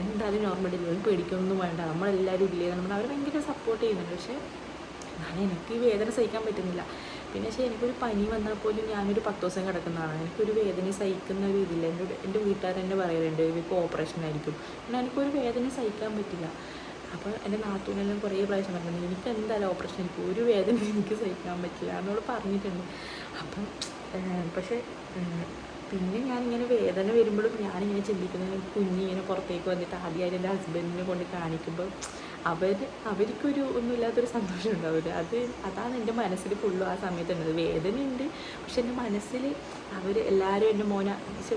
[SPEAKER 1] എന്തായാലും നോർമൽ ഡെലിവറി പേടിക്കൊന്നും വേണ്ട, നമ്മളെല്ലാവരും ഇല്ലേ, അവർ ഭയങ്കര സപ്പോർട്ട് ചെയ്യുന്നുണ്ട്. പക്ഷേ എനിക്ക് വേദന സഹിക്കാൻ പറ്റുന്നില്ല. പിന്നെ എനിക്കൊരു പനി വന്നാൽ പോലും ഞാനൊരു 10 ദിവസം കിടക്കുന്നതാണ്. എനിക്കൊരു വേദന സഹിക്കുന്ന ഒരു ഇതില്ല. എൻ്റെ വീട്ടുകാർ തന്നെ പറയലുണ്ട് ഇവർക്ക് ഓപ്പറേഷൻ ആയിരിക്കും. പിന്നെ എനിക്കൊരു വേദന സഹിക്കാൻ പറ്റില്ല. അപ്പോൾ എൻ്റെ നാത്തൂനെല്ലാം കുറേ പ്രാവശ്യം പറഞ്ഞിട്ടുണ്ട്, എനിക്ക് എന്തായാലും ഓപ്പറേഷൻ ആയിരിക്കും, ഒരു വേദന എനിക്ക് സഹിക്കാൻ പറ്റില്ല എന്നോട് പറഞ്ഞിട്ടുണ്ട്. അപ്പം പക്ഷേ പിന്നെ ഞാനിങ്ങനെ വേദന വരുമ്പോഴും ഞാനിങ്ങനെ ചിന്തിക്കുന്നത്, കുഞ്ഞിങ്ങനെ പുറത്തേക്ക് വന്നിട്ട് ആദ്യമായിട്ട് എൻ്റെ ഹസ്ബൻഡിനെ കൊണ്ട് കാണിക്കുമ്പോൾ അവർക്കൊരു ഒന്നുമില്ലാത്തൊരു സന്തോഷം ഉണ്ടാവില്ല. അതാണ് എൻ്റെ മനസ്സിൽ ഫുള്ളും ആ സമയത്ത് ഉള്ളത്. വേദനയുണ്ട്, പക്ഷെ എൻ്റെ മനസ്സിൽ എല്ലാവരും എൻ്റെ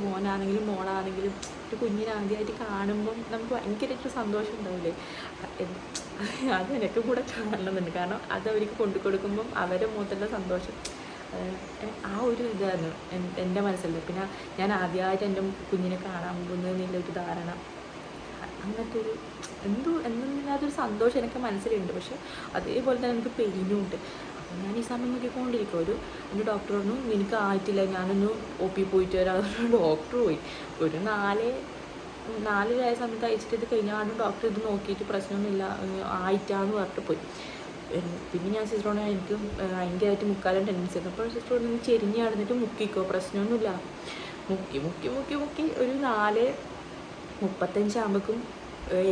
[SPEAKER 1] മോനാണെങ്കിലും മോളാണെങ്കിലും ഒരു കുഞ്ഞിനെ ആദ്യമായിട്ട് കാണുമ്പം നമുക്ക് ഭയങ്കരമായിട്ട് സന്തോഷം ഉണ്ടാവില്ലേ. അത് എനിക്ക് കൂടെ കാണണമെന്നുണ്ട്. കാരണം അത് അവർക്ക് കൊണ്ടു കൊടുക്കുമ്പം അവരുടെ മുഖത്തുള്ള സന്തോഷം ആ ഒരു ഇതാണ് എൻ്റെ മനസ്സിൽ. പിന്നെ ഞാൻ ആദ്യമായിട്ട് എൻ്റെ കുഞ്ഞിനെ കാണാൻ പോകുന്നതിനുള്ളൊരു ധാരണ, അങ്ങനത്തെ ഒരു എന്തൊരു സന്തോഷം എനിക്ക് മനസ്സിലുണ്ട്. പക്ഷെ അതേപോലെ തന്നെ എനിക്ക് പെയിനും ഉണ്ട്. അപ്പം ഞാൻ ഈ സമയം നോക്കിക്കൊണ്ടിരിക്കും. എൻ്റെ ഡോക്ടർ പറഞ്ഞു നിനക്ക് ആയിട്ടില്ല, ഞാനൊന്ന് OP പോയിട്ട് വരാം. ഡോക്ടർ പോയി ഒരു 4 സമയത്ത് അയച്ചിട്ട് ഇത് കഴിഞ്ഞാണ് ഡോക്ടർ ഇത് നോക്കിയിട്ട് പ്രശ്നമൊന്നുമില്ല ആയിട്ടാന്ന് പറഞ്ഞിട്ട് പോയി. പിന്നെ ഞാൻ സിസ്റ്ററോട് എനിക്ക് ഭയങ്കരമായിട്ട് മുക്കാലും ടെൻഡൻസി ഉണ്ട്. അപ്പോൾ സിസ്റ്ററോട് നിങ്ങൾ ചെരിഞ്ഞ് നടന്നിട്ട് മുക്കിക്കോ, പ്രശ്നമൊന്നുമില്ല. മുക്കി ഒരു 4:35 ആകുമ്പോഴേക്കും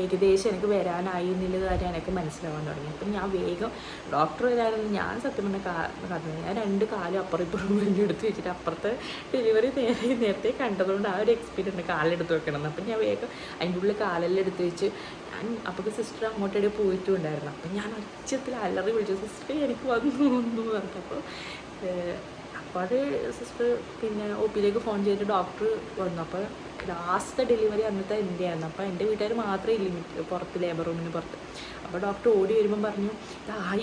[SPEAKER 1] ഏകദേശം എനിക്ക് വരാനായി എന്നുള്ള കാര്യം എനിക്ക് മനസ്സിലാവാൻ തുടങ്ങി. അപ്പം ഞാൻ വേഗം ഡോക്ടർ വരാനൊന്നും ഞാൻ സത്യം പറഞ്ഞ കാരണം ഞാൻ 2 കാലും അപ്പുറം ഇപ്പുറം എടുത്ത് വെച്ചിട്ട് അപ്പുറത്തെ ഡെലിവറി നേരത്തെ കണ്ടതുകൊണ്ട് ആ ഒരു എക്സ്പീരിയൻസ് കാലെടുത്ത് വെക്കണം. അപ്പം ഞാൻ വേഗം അതിൻ്റെ ഉള്ളിൽ കാലെല്ലാം എടുത്ത് വെച്ച് അപ്പോൾ സിസ്റ്റർ അങ്ങോട്ടേ പോയിട്ടുണ്ടായിരുന്നു. അപ്പം ഞാൻ ഒച്ചത്തിൽ അലറി വിളിച്ചു, സിസ്റ്റർ എനിക്ക് വന്നു പറഞ്ഞപ്പോൾ അത് സിസ്റ്റർ പിന്നെ OP ഫോൺ ചെയ്തിട്ട് ഡോക്ടർ വന്നു. അപ്പോൾ ലാസ്റ്റത്തെ ഡെലിവറി അന്നത്തെ എൻ്റെ ആയിരുന്നു. അപ്പോൾ എൻ്റെ വീട്ടുകാർ മാത്രമേ ലിമിറ്റ് പുറത്ത് ലേബർ റൂമിന് പുറത്ത്. അപ്പോൾ ഡോക്ടർ ഓടി വരുമ്പം പറഞ്ഞു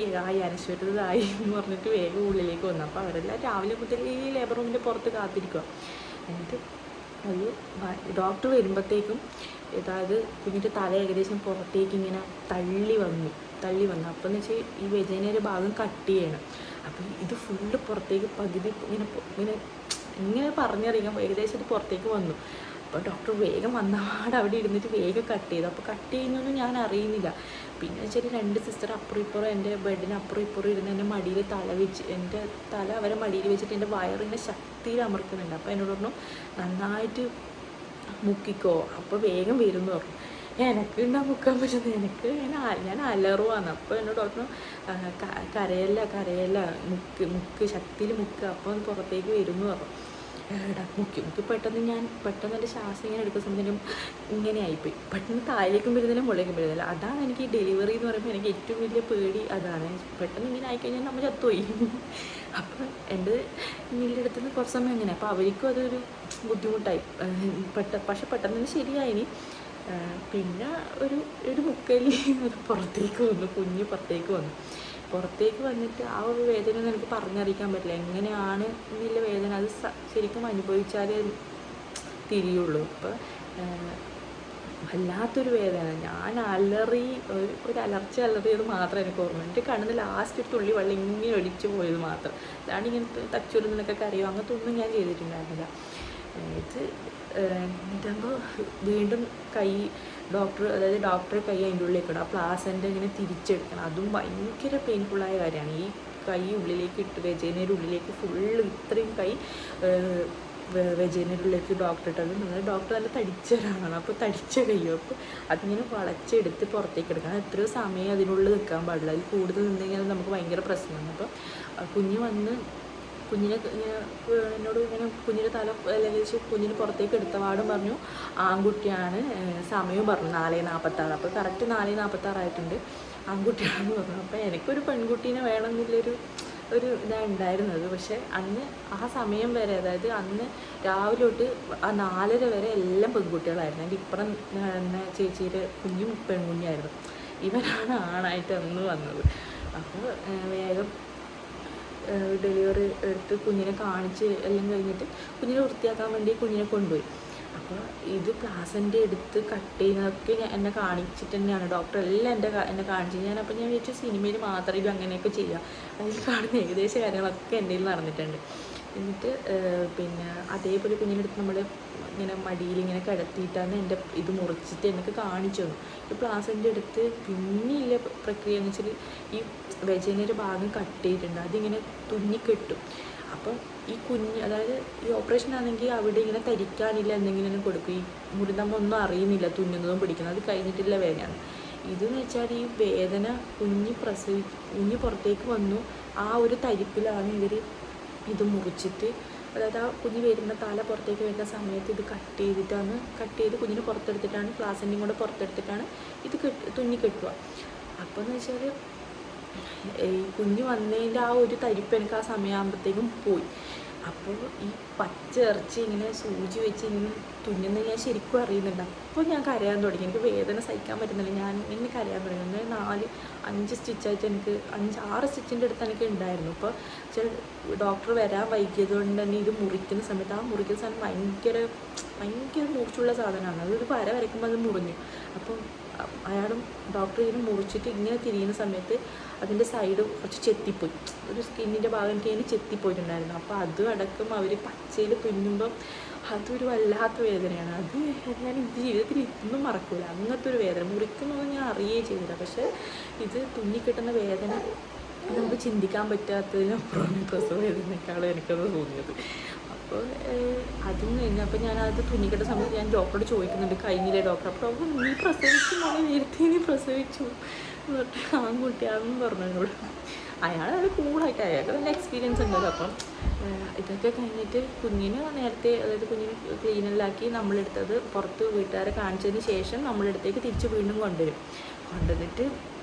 [SPEAKER 1] ഇതായി അനശ്വരതായി എന്ന് പറഞ്ഞിട്ട് വേഗം ഉള്ളിലേക്ക് വന്നു. അപ്പോൾ അവരെല്ലാം രാവിലെ മുതൽ ഈ ലേബർ റൂമിൻ്റെ പുറത്ത് കാത്തിരിക്കുക. എന്നിട്ട് ഒരു ഡോക്ടർ വരുമ്പോഴത്തേക്കും അതായത് കുഞ്ഞിൻ്റെ തല ഏകദേശം പുറത്തേക്ക് ഇങ്ങനെ തള്ളി വന്നു. അപ്പോൾ എന്ന് വെച്ചാൽ ഈ വെജൈനയുടെ ഭാഗം കട്ട് ചെയ്യണം. അപ്പം ഇത് ഫുള്ള് പുറത്തേക്ക് പകുതി ഇങ്ങനെ പറഞ്ഞറിയാം ഏകദേശം ഇത് പുറത്തേക്ക് വന്നു. അപ്പോൾ ഡോക്ടർ വേഗം വന്നപാട് അവിടെ ഇരുന്നിട്ട് വേഗം കട്ട് ചെയ്തു. അപ്പോൾ കട്ട് ചെയ്യുന്നൊന്നും ഞാൻ അറിയുന്നില്ല. പിന്നെ വെച്ചാൽ 2 സിസ്റ്റർ അപ്പുറം ഇപ്പുറം എൻ്റെ ബെഡിന് അപ്പുറം ഇപ്പുറം ഇരുന്ന് എൻ്റെ മടിയിൽ എൻ്റെ തല അവരെ മടിയിൽ വെച്ചിട്ട് എൻ്റെ വയറിൻ്റെ ശക്തിയിൽ അമർക്കുന്നുണ്ട്. അപ്പോൾ എന്നോട് പറഞ്ഞു നന്നായിട്ട് മുക്കിക്കോ, അപ്പോൾ വേഗം വരുമെന്ന് പറഞ്ഞു. എനിക്ക് ഉണ്ടാ മുക്കാൻ പറ്റുന്നത് ഞാൻ അലറുവാന്ന്. അപ്പോൾ എന്നോട് ഡോക്ടർ കരയല്ല മുക്ക് ശക്തിയിൽ മുക്കുക, അപ്പോൾ അത് പുറത്തേക്ക് വരുമെന്ന് പറഞ്ഞു. മുക്കി പെട്ടെന്ന് എൻ്റെ ശ്വാസം ഇങ്ങനെ എടുക്കുന്ന സമയത്തും ഇങ്ങനെ ആയിപ്പോയി. പെട്ടെന്ന് താഴേക്കും വരുന്നില്ല മുകളിലേക്കും വരുന്നില്ല. അതാണ് എനിക്ക് ഈ ഡെലിവറി എന്ന് പറയുമ്പോൾ എനിക്ക് ഏറ്റവും വലിയ പേടി അതാണ്. പെട്ടെന്ന് ഇങ്ങനെ ആയിക്കഴിഞ്ഞാൽ നമ്മൾ ചത്തുപോയി. അപ്പം എൻ്റെ വീട്ടിലെടുത്ത് കുറച്ച് സമയം അങ്ങനെ. അപ്പോൾ അവർക്കും അതൊരു ബുദ്ധിമുട്ടായി. പക്ഷെ പെട്ടെന്ന് ശരിയായിനി. പിന്നെ ഒരു മുക്കലി പുറത്തേക്ക് വന്നു, കുഞ്ഞ് പുറത്തേക്ക് വന്നിട്ട് ആ ഒരു വേദന ഒന്നും എനിക്ക് പറഞ്ഞറിയിക്കാൻ പറ്റില്ല. എങ്ങനെയാണ് എന്നുള്ള വേദന അത് ശരിക്കും അനുഭവിച്ചാലേ തിരിയുള്ളൂ. അപ്പോൾ വല്ലാത്തൊരു വേദന. ഞാൻ ഒരു അലറിയത് മാത്രമേ എനിക്ക് ഓർമ്മ. എൻ്റെ കണ്ണിന് ലാസ്റ്റ് ഒരു തുള്ളി വെള്ളം ഇങ്ങനെ ഒലിച്ചു പോയത് മാത്രം. അതാണ് ഇങ്ങനെ തച്ചുരുന്നൊക്കെ കരയോ അങ്ങനത്തെ ഒന്നും ഞാൻ ചെയ്തിട്ടുണ്ടായിരുന്നില്ല. ഇത് എന്നിട്ടാകുമ്പോൾ വീണ്ടും ഡോക്ടറെ കൈ അതിൻ്റെ ഉള്ളിലേക്ക് ഇടും. ആ പ്ലാസൻ്റെ ഇങ്ങനെ തിരിച്ചെടുക്കണം. അതും ഭയങ്കര പെയിൻഫുള്ളായ കാര്യമാണ്. ഈ കൈ ഉള്ളിലേക്ക് ഇട്ട് വെജൈനയുടെ ഉള്ളിലേക്ക് ഫുള്ള് ഇത്രയും കൈ വെജൈനയുടെ ഉള്ളിലേക്ക് ഡോക്ടർ ഇട്ടത്. ഡോക്ടർ നല്ല തടിച്ച ഒരാളാണ്. അപ്പോൾ തടിച്ച കയ്യോ അപ്പോൾ അതിങ്ങനെ വളച്ചെടുത്ത് പുറത്തേക്ക് എടുക്കണം. എത്രയോ സമയം അതിനുള്ളിൽ നിൽക്കാൻ പാടില്ല. അതിൽ കൂടുതൽ നിന്നെങ്കിൽ നമുക്ക് ഭയങ്കര പ്രശ്നമാണ്. അപ്പോൾ കുഞ്ഞിനെ എന്നോട് ഇങ്ങനെ കുഞ്ഞിൻ്റെ തല അല്ലെങ്കിൽ കുഞ്ഞിന് പുറത്തേക്ക് എടുത്തപാടും പറഞ്ഞു ആൺകുട്ടിയാണ്. സമയവും പറഞ്ഞു 4:46. അപ്പോൾ കറക്റ്റ് 4:46 ആയിട്ടുണ്ട്. ആൺകുട്ടിയാണെന്ന് പറഞ്ഞു. അപ്പോൾ എനിക്കൊരു പെൺകുട്ടീനെ വേണമെന്നുള്ളൊരു ഇതാണ് ഉണ്ടായിരുന്നത്. പക്ഷേ അന്ന് ആ സമയം വരെ, അതായത് അന്ന് രാവിലെ തൊട്ട് ആ 4:30 വരെ എല്ലാം പെൺകുട്ടികളായിരുന്നു. എൻ്റെ ഇപ്പുറം ചേച്ചിയുടെ കുഞ്ഞും പെൺകുഞ്ഞായിരുന്നു. ഇവനാണ് ആണായിട്ട് അന്ന് വന്നത്. അപ്പോൾ വേഗം ഡെലിവറി എടുത്ത് കുഞ്ഞിനെ കാണിച്ച് എല്ലാം കഴിഞ്ഞിട്ട് കുഞ്ഞിനെ വൃത്തിയാക്കാൻ വേണ്ടി കുഞ്ഞിനെ കൊണ്ടുപോയി. അപ്പോൾ ഇത് പ്ലാസൻ്റെ എടുത്ത് കട്ട് ചെയ്യുന്നതൊക്കെ എന്നെ കാണിച്ചിട്ട് തന്നെയാണ് ഡോക്ടർ എല്ലാം എന്നെ കാണിച്ചു. ഞാൻ വിചാരിച്ചു സിനിമയിൽ മാത്രമേ ഇത് അങ്ങനെയൊക്കെ ചെയ്യുക. അതിൽ കാണുന്ന ഏകദേശ കാര്യങ്ങളൊക്കെ എൻ്റെ കയ്യിൽ നടന്നിട്ടുണ്ട്. എന്നിട്ട് പിന്നെ അതേപോലെ കുഞ്ഞിനെടുത്ത് നമ്മൾ ഇങ്ങനെ മടിയിൽ ഇങ്ങനെ കിടത്തിയിട്ടാണ് എൻ്റെ ഇത് മുറിച്ചിട്ട് എനിക്ക് കാണിച്ചു തന്നു. ഈ പ്ലാസൻ്റെ അടുത്ത് പിന്നെയുള്ള പ്രക്രിയ എന്ന് വെച്ചാൽ ഈ വെജൈനയുടെ ഭാഗം കട്ട് ചെയ്തിട്ടുണ്ട്. അതിങ്ങനെ തുന്നിക്കെട്ടും. അപ്പം ഈ അതായത് ഈ ഓപ്പറേഷൻ ആണെങ്കിൽ അവിടെ ഇങ്ങനെ തരിക്കാനില്ല എന്തെങ്കിലും കൊടുക്കും. ഈ മുറിന്തമ്മ ഒന്നും അറിയുന്നില്ല തുന്നുന്നതും പിടിക്കുന്നതും. അത് കഴിഞ്ഞിട്ടുള്ള വേദനയാണ്. ഇതെന്ന് വെച്ചാൽ ഈ വേദന കുഞ്ഞ് പുറത്തേക്ക് വന്നു. ആ ഒരു തരിപ്പിലാണ് ഇവർ ഇത് മുറിച്ചിട്ട്, അതായത് ആ കുഞ്ഞ് വരുന്ന തല പുറത്തേക്ക് വരുന്ന സമയത്ത് ഇത് കട്ട് ചെയ്ത് കുഞ്ഞിനെ പുറത്തെടുത്തിട്ടാണ് പ്ലാസൻ്റെയും കൂടെ പുറത്തെടുത്തിട്ടാണ് ഇത് തുന്നി കെട്ടുക. അപ്പോൾ എന്ന് വെച്ചാൽ ഈ കുഞ്ഞ് വന്നതിൻ്റെ ആ ഒരു തരിപ്പ് എനിക്ക് ആ സമയമാകുമ്പോഴത്തേക്കും പോയി. അപ്പോൾ ഈ പച്ച ഇറച്ചി ഇങ്ങനെ സൂചി വെച്ച് ഇങ്ങനെ തുന്നുന്നത് ഞാൻ ശരിക്കും അറിയുന്നുണ്ട്. അപ്പോൾ ഞാൻ കരയാൻ തുടങ്ങി. എനിക്ക് വേദന സഹിക്കാൻ പറ്റുന്നില്ല. ഞാൻ ഇങ്ങനെ കരയാൻ തുടങ്ങി. എന്നാൽ 4-5 സ്റ്റിച്ചായിട്ട് എനിക്ക് 5-6 സ്റ്റിച്ചിൻ്റെ അടുത്ത് എനിക്ക് ഉണ്ടായിരുന്നു. അപ്പോൾ ഡോക്ടർ വരാൻ വൈകിയത് കൊണ്ട് തന്നെ ഇത് മുറിക്കുന്ന സമയത്ത് ആ മുറിക്കുന്ന സാധനം ഭയങ്കര മുറിച്ചുള്ള സാധനമാണ്. അതൊരു വരയ്ക്കുമ്പോൾ അത് മുറിഞ്ഞു. അപ്പം അയാളും ഡോക്ടർ ഇതിന് മുറിച്ചിട്ട് ഇങ്ങനെ തിരിയുന്ന സമയത്ത് അതിൻ്റെ സൈഡ് കുറച്ച് ചെത്തിപ്പോയി. ഒരു സ്കിന്നിൻ്റെ ഭാഗം എനിക്ക് അതിന് ചെത്തിപ്പോയിട്ടുണ്ടായിരുന്നു. അപ്പോൾ അതും അടക്കം അവർ പച്ചയിൽ തുന്നുമ്പം അതൊരു വല്ലാത്ത വേദനയാണ്. അത് ഞാൻ ജീവിതത്തിൽ ഇന്നും മറക്കില്ല. അങ്ങനത്തെ ഒരു വേദന. മുറിക്കുന്നതൊന്നും ഞാൻ അറിയുകയേ ചെയ്തില്ല. പക്ഷേ ഇത് തുന്നിക്കിട്ടുന്ന വേദന നമുക്ക് ചിന്തിക്കാൻ പറ്റാത്തതിനപ്പുറമാണ് പ്രസവ വേദനയേക്കാളും എനിക്കത് തോന്നിയത്. അപ്പോൾ അതും കഴിഞ്ഞപ്പോൾ ഞാനത് തുന്നിക്കിട്ട സമയത്ത് ഞാൻ ഡോക്ടറോട് ചോദിക്കുന്നുണ്ട്, കഴിഞ്ഞില്ലേ ഡോക്ടർ? അപ്പോൾ നീ പ്രസവിച്ചു, മോനെ നേരത്തെ നീ പ്രസവിച്ചു എന്നിട്ട് ആൺകുട്ടിയാണെന്ന് പറഞ്ഞു എന്നോട്. അയാളത് കൂളായിട്ട് അയാൾക്ക് നല്ല എക്സ്പീരിയൻസ് ഉണ്ടല്ലോ. അപ്പം ഇതൊക്കെ കഴിഞ്ഞിട്ട് കുഞ്ഞിന് നേരത്തെ, അതായത് കുഞ്ഞിന് ക്ലീനിലാക്കി നമ്മളെടുത്തത് പുറത്ത് വീട്ടുകാരെ കാണിച്ചതിന് ശേഷം നമ്മളെടുത്തേക്ക് തിരിച്ച് വീണ്ടും കൊണ്ടുവന്നിട്ട്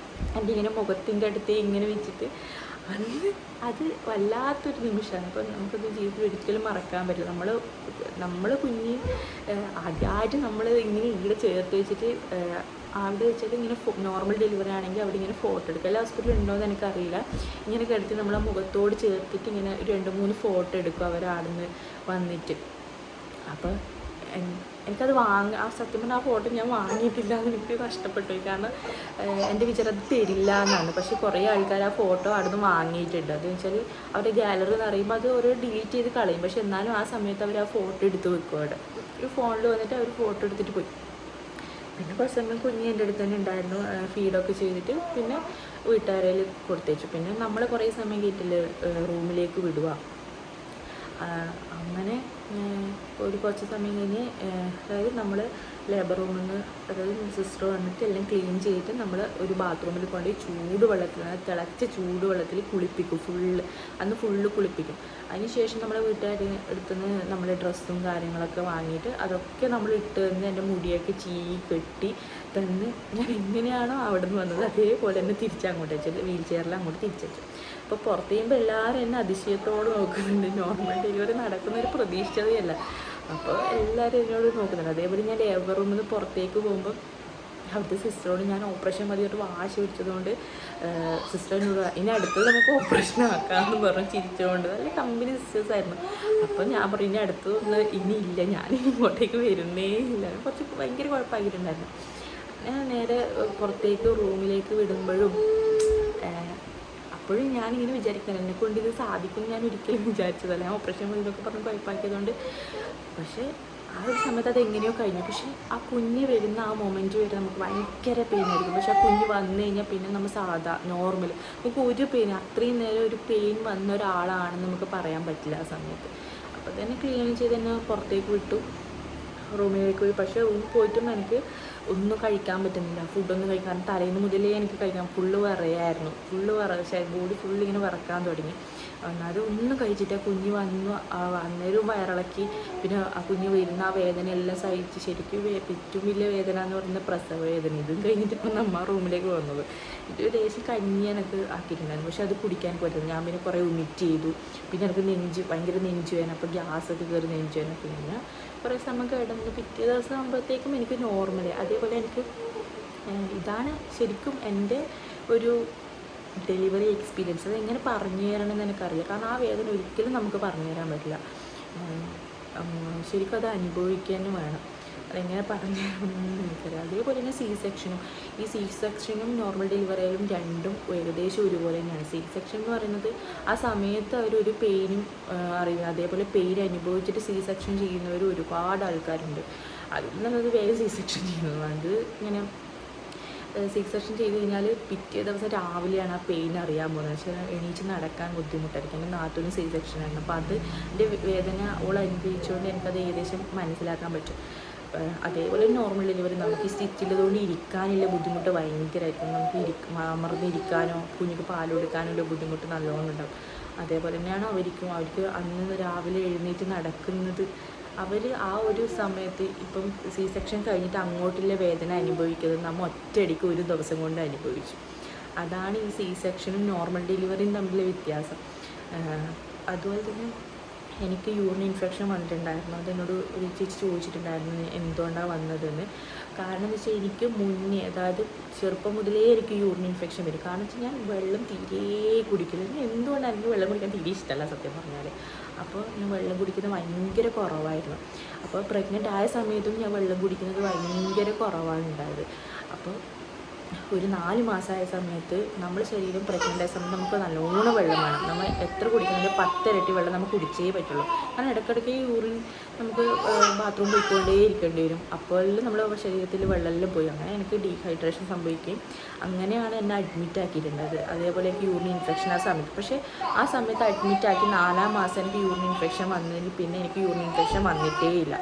[SPEAKER 1] എൻ്റെ ഇങ്ങനെ മുഖത്തിൻ്റെ അടുത്ത് ഇങ്ങനെ വെച്ചിട്ട് അത് വല്ലാത്തൊരു നിമിഷമാണ്. അപ്പം നമുക്കത് ജീവിതത്തിൽ ഒരിക്കലും മറക്കാൻ പറ്റില്ല. നമ്മൾ കുഞ്ഞ് ആദ്യമായിട്ട് നമ്മൾ ഇങ്ങനെ ഇവിടെ ചേർത്ത് വെച്ചിട്ട് അവിടെ വെച്ചിട്ട് ഇങ്ങനെ നോർമൽ ഡെലിവറി ആണെങ്കിൽ അവിടെ ഇങ്ങനെ ഫോട്ടോ എടുക്കുക. എല്ലാ ഹോസ്പിറ്റലിൽ ഉണ്ടോ എന്ന് എനിക്കറിയില്ല. ഇങ്ങനെ കിടത്തി നമ്മളെ മുഖത്തോട് ചേർത്തിട്ട് ഇങ്ങനെ 2-3 ഫോട്ടോ എടുക്കും അവരാടുന്ന് വന്നിട്ട്. അപ്പോൾ എനിക്കത് ആ സത്യം പറഞ്ഞാൽ ആ ഫോട്ടോ ഞാൻ വാങ്ങിയിട്ടില്ല എന്ന് എനിക്ക് നഷ്ടപ്പെട്ടു. കാരണം എൻ്റെ വിചാരം അത് തരില്ല എന്നാണ്. പക്ഷേ കുറേ ആൾക്കാർ ആ ഫോട്ടോ അവിടുന്ന് വാങ്ങിയിട്ടുണ്ട്. അതെന്ന് വെച്ചാൽ അവരുടെ ഗാലറി എന്ന് പറയുമ്പോൾ അത് ഓരോ ഡിലീറ്റ് ചെയ്ത് കളയും. പക്ഷെ എന്നാലും ആ സമയത്ത് അവർ ആ ഫോട്ടോ എടുത്ത് വെക്കും. അവിടെ ഒരു ഫോണിൽ വന്നിട്ട് അവർ ഫോട്ടോ എടുത്തിട്ട് പോയി. പിന്നെ കുറച്ച് സമയം കുഞ്ഞ് എൻ്റെ അടുത്ത് തന്നെ ഉണ്ടായിരുന്നു. ഫീഡൊക്കെ ചെയ്തിട്ട് പിന്നെ വീട്ടുകാരിൽ കൊടുത്തേച്ചു. പിന്നെ നമ്മൾ കുറേ സമയം വീട്ടിൽ റൂമിലേക്ക് വിടുക. അങ്ങനെ കുറച്ച് സമയം കഴിഞ്ഞ്, അതായത് നമ്മൾ ലേബർ റൂമിൽ നിന്ന്, അതായത് സിസ്റ്റർ വന്നിട്ട് എല്ലാം ക്ലീൻ ചെയ്തിട്ട് നമ്മൾ ഒരു ബാത്റൂമിൽ കൊണ്ടുപോയി ചൂടുവെള്ളത്തിൽ, തിളച്ച ചൂടുവെള്ളത്തിൽ കുളിപ്പിക്കും. ഫുള്ള് കുളിപ്പിക്കും. അതിനുശേഷം നമ്മുടെ വീട്ടുകാർ അടുത്തുനിന്ന് നമ്മൾ ഡ്രസ്സും കാര്യങ്ങളൊക്കെ വാങ്ങിയിട്ട് അതൊക്കെ നമ്മൾ ഇട്ട് തന്ന് എൻ്റെ മുടിയൊക്കെ കെട്ടി തന്ന് ഞാൻ എങ്ങനെയാണോ അവിടെ നിന്ന് വന്നത് അതേപോലെ തന്നെ തിരിച്ചങ്ങോട്ട് വെച്ചത്, വീൽ ചെയറിൽ അങ്ങോട്ട് തിരിച്ചു. അപ്പോൾ പുറത്ത് ചെയ്യുമ്പോൾ എല്ലാവരും എന്നെ അതിശയത്തോട് നോക്കുന്നുണ്ട്. നോർമൽ ഡെലിവറി നടക്കുന്നൊരു പ്രതീക്ഷിച്ചതേയല്ല. അപ്പോൾ എല്ലാവരും എന്നോട് നോക്കുന്നുണ്ട്. അതേപോലെ ഞാൻ ലേബർ റൂമിൽ നിന്ന് പുറത്തേക്ക് പോകുമ്പോൾ അവിടുത്തെ സിസ്റ്ററോട് ഞാൻ ഓപ്പറേഷൻ മതിയോട്ട് വാശി പിടിച്ചതുകൊണ്ട് സിസ്റ്ററിനോട് ഇനി അടുത്തത് നമുക്ക് ഓപ്പറേഷൻ ആക്കാമെന്ന് പറഞ്ഞു ചിരിച്ചുകൊണ്ട്. നല്ല കമ്പനി സിസ്റ്റേഴ്സായിരുന്നു. അപ്പോൾ ഞാൻ പറഞ്ഞു ഇനി അടുത്തതൊന്നും ഇനിയില്ല, ഞാനിനി ഇങ്ങോട്ടേക്ക് വരുന്നേ ഇല്ല. കുറച്ച് ഭയങ്കര കുഴപ്പമാക്കിയിട്ടുണ്ടായിരുന്നു. ഞാൻ നേരെ പുറത്തേക്ക് റൂമിലേക്ക് വിടുമ്പോഴും അപ്പോഴും ഞാനിങ്ങനെ വിചാരിക്കുന്നത് എന്നെക്കൊണ്ട് ഇത് സാധിക്കുമെന്ന് ഞാൻ ഒരിക്കലും വിചാരിച്ചതല്ല. ഞാൻ ഓപ്പറേഷൻ ഇതൊക്കെ പറഞ്ഞ് കുഴപ്പമാക്കിയതുകൊണ്ട്. പക്ഷേ ആ ഒരു സമയത്ത് അതെങ്ങനെയോ കഴിഞ്ഞു. പക്ഷേ ആ കുഞ്ഞ് വരുന്ന ആ മൊമെൻറ്റ് വരെ നമുക്ക് ഭയങ്കര പെയിനായിരിക്കും. പക്ഷെ ആ കുഞ്ഞ് വന്നു കഴിഞ്ഞാൽ പിന്നെ നമ്മൾ നോർമൽ നമുക്ക് ഒരു പെയിൻ, അത്രയും നേരം ഒരു പെയിൻ വന്ന ഒരാളാണെന്ന് നമുക്ക് പറയാൻ പറ്റില്ല ആ സമയത്ത്. അപ്പോൾ തന്നെ ക്ലീൻ ചെയ്ത് തന്നെ പുറത്തേക്ക് വിട്ടു, റൂമിലേക്ക് പോയി. പക്ഷേ റൂമിൽ പോയിട്ടും എനിക്ക് ഒന്നും കഴിക്കാൻ പറ്റുന്നില്ല, ഫുഡൊന്നും കഴിക്കാൻ. തലേന്ന് മുതലേ എനിക്ക് കഴിക്കാൻ ഫുള്ള് വിറയായിരുന്നു. ബോഡി ഫുള്ള് ഇങ്ങനെ വിറക്കാൻ തുടങ്ങി. എന്നാലും ഒന്നും കഴിച്ചിട്ട് ആ കുഞ്ഞ് അന്നേരവും വയറിളക്കി. പിന്നെ ആ കുഞ്ഞ് വരുന്ന ആ വേദന എല്ലാം സഹിച്ച് ശരിക്കും ഏറ്റവും വലിയ വേദന എന്ന് പറയുന്നത് പ്രസവ വേദന. ഇതും കഴിഞ്ഞിട്ട് ഇപ്പം നമ്മ റൂമിലേക്ക് വന്നത്. ഇത് ലേശം കഞ്ഞി എനിക്ക് ആക്കിയിട്ടുണ്ടായിരുന്നു. പക്ഷെ അത് കുടിക്കാൻ പറ്റുന്നു. ഞാൻ പിന്നെ കുറേ വൊമിറ്റ് ചെയ്തു. പിന്നെ എനിക്ക് ഭയങ്കര നെഞ്ചു വേദന. അപ്പോൾ ഗ്യാസൊക്കെ കയറി നെഞ്ചു വേദന. പിന്നെ കുറേ സമയം കിടന്ന് പിറ്റേ ദിവസം ആകുമ്പോഴത്തേക്കും എനിക്ക് നോർമൽ. അതേപോലെ എനിക്ക് ഇതാണ് ശരിക്കും എൻ്റെ ഒരു ഡെലിവറി എക്സ്പീരിയൻസ്. അത് എങ്ങനെ പറഞ്ഞു തരണമെന്ന് എനിക്കറിയില്ല. കാരണം ആ വേദന ഒരിക്കലും നമുക്ക് പറഞ്ഞു തരാൻ പറ്റില്ല. ശരിക്കും അത് അനുഭവിക്കാനും വേണം. അതെങ്ങനെ പറഞ്ഞു തരണമെന്ന് എനിക്കറിയാം. അതേപോലെ തന്നെ സി സെക്ഷനും നോർമൽ ഡെലിവറിയിലും രണ്ടും ഏകദേശം ഒരുപോലെ തന്നെയാണ്. സി സെക്ഷൻ എന്ന് പറയുന്നത് ആ സമയത്ത് അവരൊരു പെയിനും അറിയുന്നത്. അതേപോലെ പെയിൻ അനുഭവിച്ചിട്ട് സി സെക്ഷൻ ചെയ്യുന്നവർ ഒരുപാട് ആൾക്കാരുണ്ട്. അതിൽ നിന്നത് വേഗം സി സെക്ഷൻ ചെയ്യുന്നത്. അത് ഇങ്ങനെ സി സെക്ഷൻ ചെയ്ത് കഴിഞ്ഞാൽ പിറ്റേ ദിവസം രാവിലെയാണ് ആ പെയിൻ അറിയാൻ പോകുന്നത്. പക്ഷേ എണീച്ച് നടക്കാൻ ബുദ്ധിമുട്ടായിരിക്കും. എൻ്റെ നാട്ടിലും സി സെക്ഷനായിരുന്നു. അപ്പോൾ അതിൻ്റെ വേദന അനുഭവിച്ചുകൊണ്ട് എനിക്കത് ഏകദേശം മനസ്സിലാക്കാൻ പറ്റും. അതേപോലെ നോർമൽ ഡെലിവറി നമുക്ക് ഈ സ്റ്റിച്ചിലതുകൊണ്ട് ഇരിക്കാനുള്ള ബുദ്ധിമുട്ട് ഭയങ്കരമായിരിക്കും. നമുക്ക് അമർന്നിരിക്കാനോ കുഞ്ഞിക്ക് പാൽ കൊടുക്കാനോ ഉള്ള ബുദ്ധിമുട്ട് നല്ലോണം ഉണ്ടാവും. അതേപോലെ തന്നെയാണ് അവർക്ക് അന്ന് രാവിലെ എഴുന്നേറ്റ് നടക്കുന്നത്. അവർ ആ ഒരു സമയത്ത് ഇപ്പം സി സെക്ഷൻ കഴിഞ്ഞിട്ട് അങ്ങോട്ടുള്ള വേദന അനുഭവിക്കുന്നത് നമ്മൾ ഒറ്റയടിക്ക് ഒരു ദിവസം കൊണ്ട് അനുഭവിച്ചു. അതാണ് ഈ സി സെക്ഷനും നോർമൽ ഡെലിവറിയും തമ്മിലുള്ള വ്യത്യാസം. അതുപോലെ തന്നെ എനിക്ക് യൂറിൻ ഇൻഫെക്ഷൻ വന്നിട്ടുണ്ടായിരുന്നു. അതെന്നോട് ഒരു ചേച്ചി ചോദിച്ചിട്ടുണ്ടായിരുന്നു എന്തുകൊണ്ടാണ് വന്നതെന്ന്. കാരണം എന്ന് വെച്ചാൽ എനിക്ക് മുന്നേ, അതായത് ചെറുപ്പം മുതലേ എനിക്ക് യൂറിൻ ഇൻഫെക്ഷൻ വരും. കാരണം വെച്ചാൽ ഞാൻ വെള്ളം തീരെ കുടിക്കില്ല. എന്തുകൊണ്ടാണ് എനിക്ക് വെള്ളം കുടിക്കാൻ തീരെ ഇഷ്ടമല്ല സത്യം പറഞ്ഞാൽ. അപ്പോൾ ഞാൻ വെള്ളം കുടിക്കുന്നത് ഭയങ്കര കുറവായിരുന്നു. അപ്പോൾ പ്രഗ്നൻ്റ് ആയ സമയത്തും ഞാൻ വെള്ളം കുടിക്കുന്നത് ഭയങ്കര കുറവാണ് ഉണ്ടായത്. അപ്പോൾ ഒരു 4 മാസമായ സമയത്ത് നമ്മുടെ ശരീരം പ്രഗ്നൻ്റ് ആയ സമയത്ത് നമുക്ക് നല്ലോണം വെള്ളം വേണം. നമ്മൾ എത്ര കുടിക്കുന്നതിൻ്റെ 10 ഇരട്ടി വെള്ളം നമുക്ക് കുടിച്ചേ പറ്റുള്ളൂ. കാരണം ഇടയ്ക്കിടയ്ക്ക് യൂറിൻ നമുക്ക് ബാത്റൂം പോയിക്കൊണ്ടേ ഇരിക്കേണ്ടി വരും. അപ്പോൾ നമ്മുടെ ശരീരത്തിൽ വെള്ളമെല്ലാം പോയി. അങ്ങനെ എനിക്ക് ഡീഹൈഡ്രേഷൻ സംഭവിക്കുകയും അങ്ങനെയാണ് എന്നെ അഡ്മിറ്റ് ആക്കിയിട്ടുള്ളത്. അതേപോലെ എനിക്ക് യൂറിൻ ഇൻഫെക്ഷൻ ആ സമയത്ത്. പക്ഷേ ആ സമയത്ത് അഡ്മിറ്റ് ആക്കി 4-ാം മാസം എനിക്ക് യൂറിൻ ഇൻഫെക്ഷൻ വന്നതിന് പിന്നെ എനിക്ക് യൂറിൻ ഇൻഫെക്ഷൻ വന്നിട്ടേ ഇല്ല.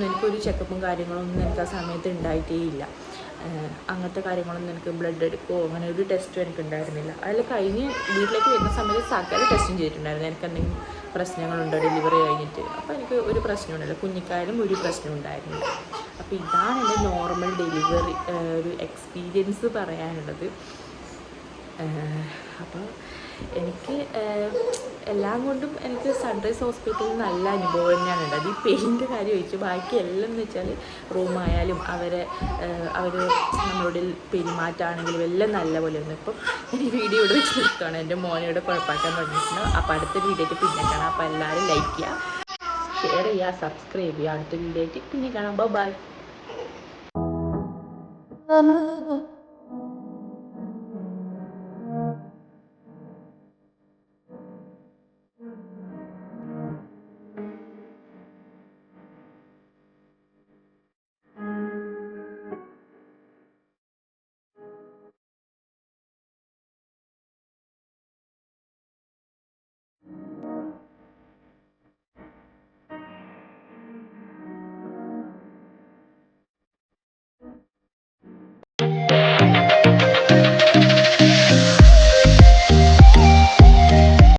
[SPEAKER 1] എനിക്കൊരു ചെക്കപ്പും കാര്യങ്ങളൊന്നും എനിക്ക് ആ സമയത്ത് ഉണ്ടായിട്ടേ ഇല്ല. അങ്ങനത്തെ കാര്യങ്ങളൊന്നും എനിക്ക് ബ്ലഡ് എടുക്കുകയോ അങ്ങനെ ഒരു ടെസ്റ്റും എനിക്ക് ഉണ്ടായിരുന്നില്ല. അതിൽ കഴിഞ്ഞ് വീട്ടിലേക്ക് വരുന്ന സമയത്ത് സകല ടെസ്റ്റും ചെയ്തിട്ടുണ്ടായിരുന്നു. എനിക്ക് എന്തെങ്കിലും പ്രശ്നങ്ങളുണ്ടോ ഡെലിവറി കഴിഞ്ഞിട്ട്. അപ്പോൾ എനിക്ക് ഒരു പ്രശ്നമുണ്ടല്ലോ, കുഞ്ഞിക്കായാലും ഒരു പ്രശ്നം ഉണ്ടായിരുന്നില്ല. അപ്പോൾ ഇതാണ് എൻ്റെ നോർമൽ ഡെലിവറി ഒരു എക്സ്പീരിയൻസ് പറയാനുള്ളത്. അപ്പോൾ എനിക്ക് എല്ലാം കൊണ്ടും എനിക്ക് സൺറൈസ് ഹോസ്പിറ്റലിൽ നല്ല അനുഭവം തന്നെയാണ് ഉണ്ടായത്. ഈ പെയിൻ്റെ കാര്യം ഒഴിച്ച് ബാക്കി എല്ലാം എന്ന് വെച്ചാൽ റൂമായാലും അവർ നമ്മളോട് പെരുമാറ്റമാണെങ്കിലും എല്ലാം നല്ല പോലെ ഉണ്ട്. ഇപ്പം ഈ വീഡിയോ ഇവിടെ വെച്ച് നിർത്തുകയാണ്. എൻ്റെ മോനോട് കുഴപ്പമാക്കാൻ തുടങ്ങിയിട്ടുണ്ട്. അപ്പോൾ അടുത്ത വീഡിയോയ്ക്ക് പിന്നെ കാണാം. അപ്പോൾ എല്ലാവരും ലൈക്ക് ചെയ്യുക, ഷെയർ ചെയ്യുക, സബ്സ്ക്രൈബ് ചെയ്യുക. അടുത്ത വീഡിയോയ്ക്ക് പിന്നെ കാണാം. ബൈ.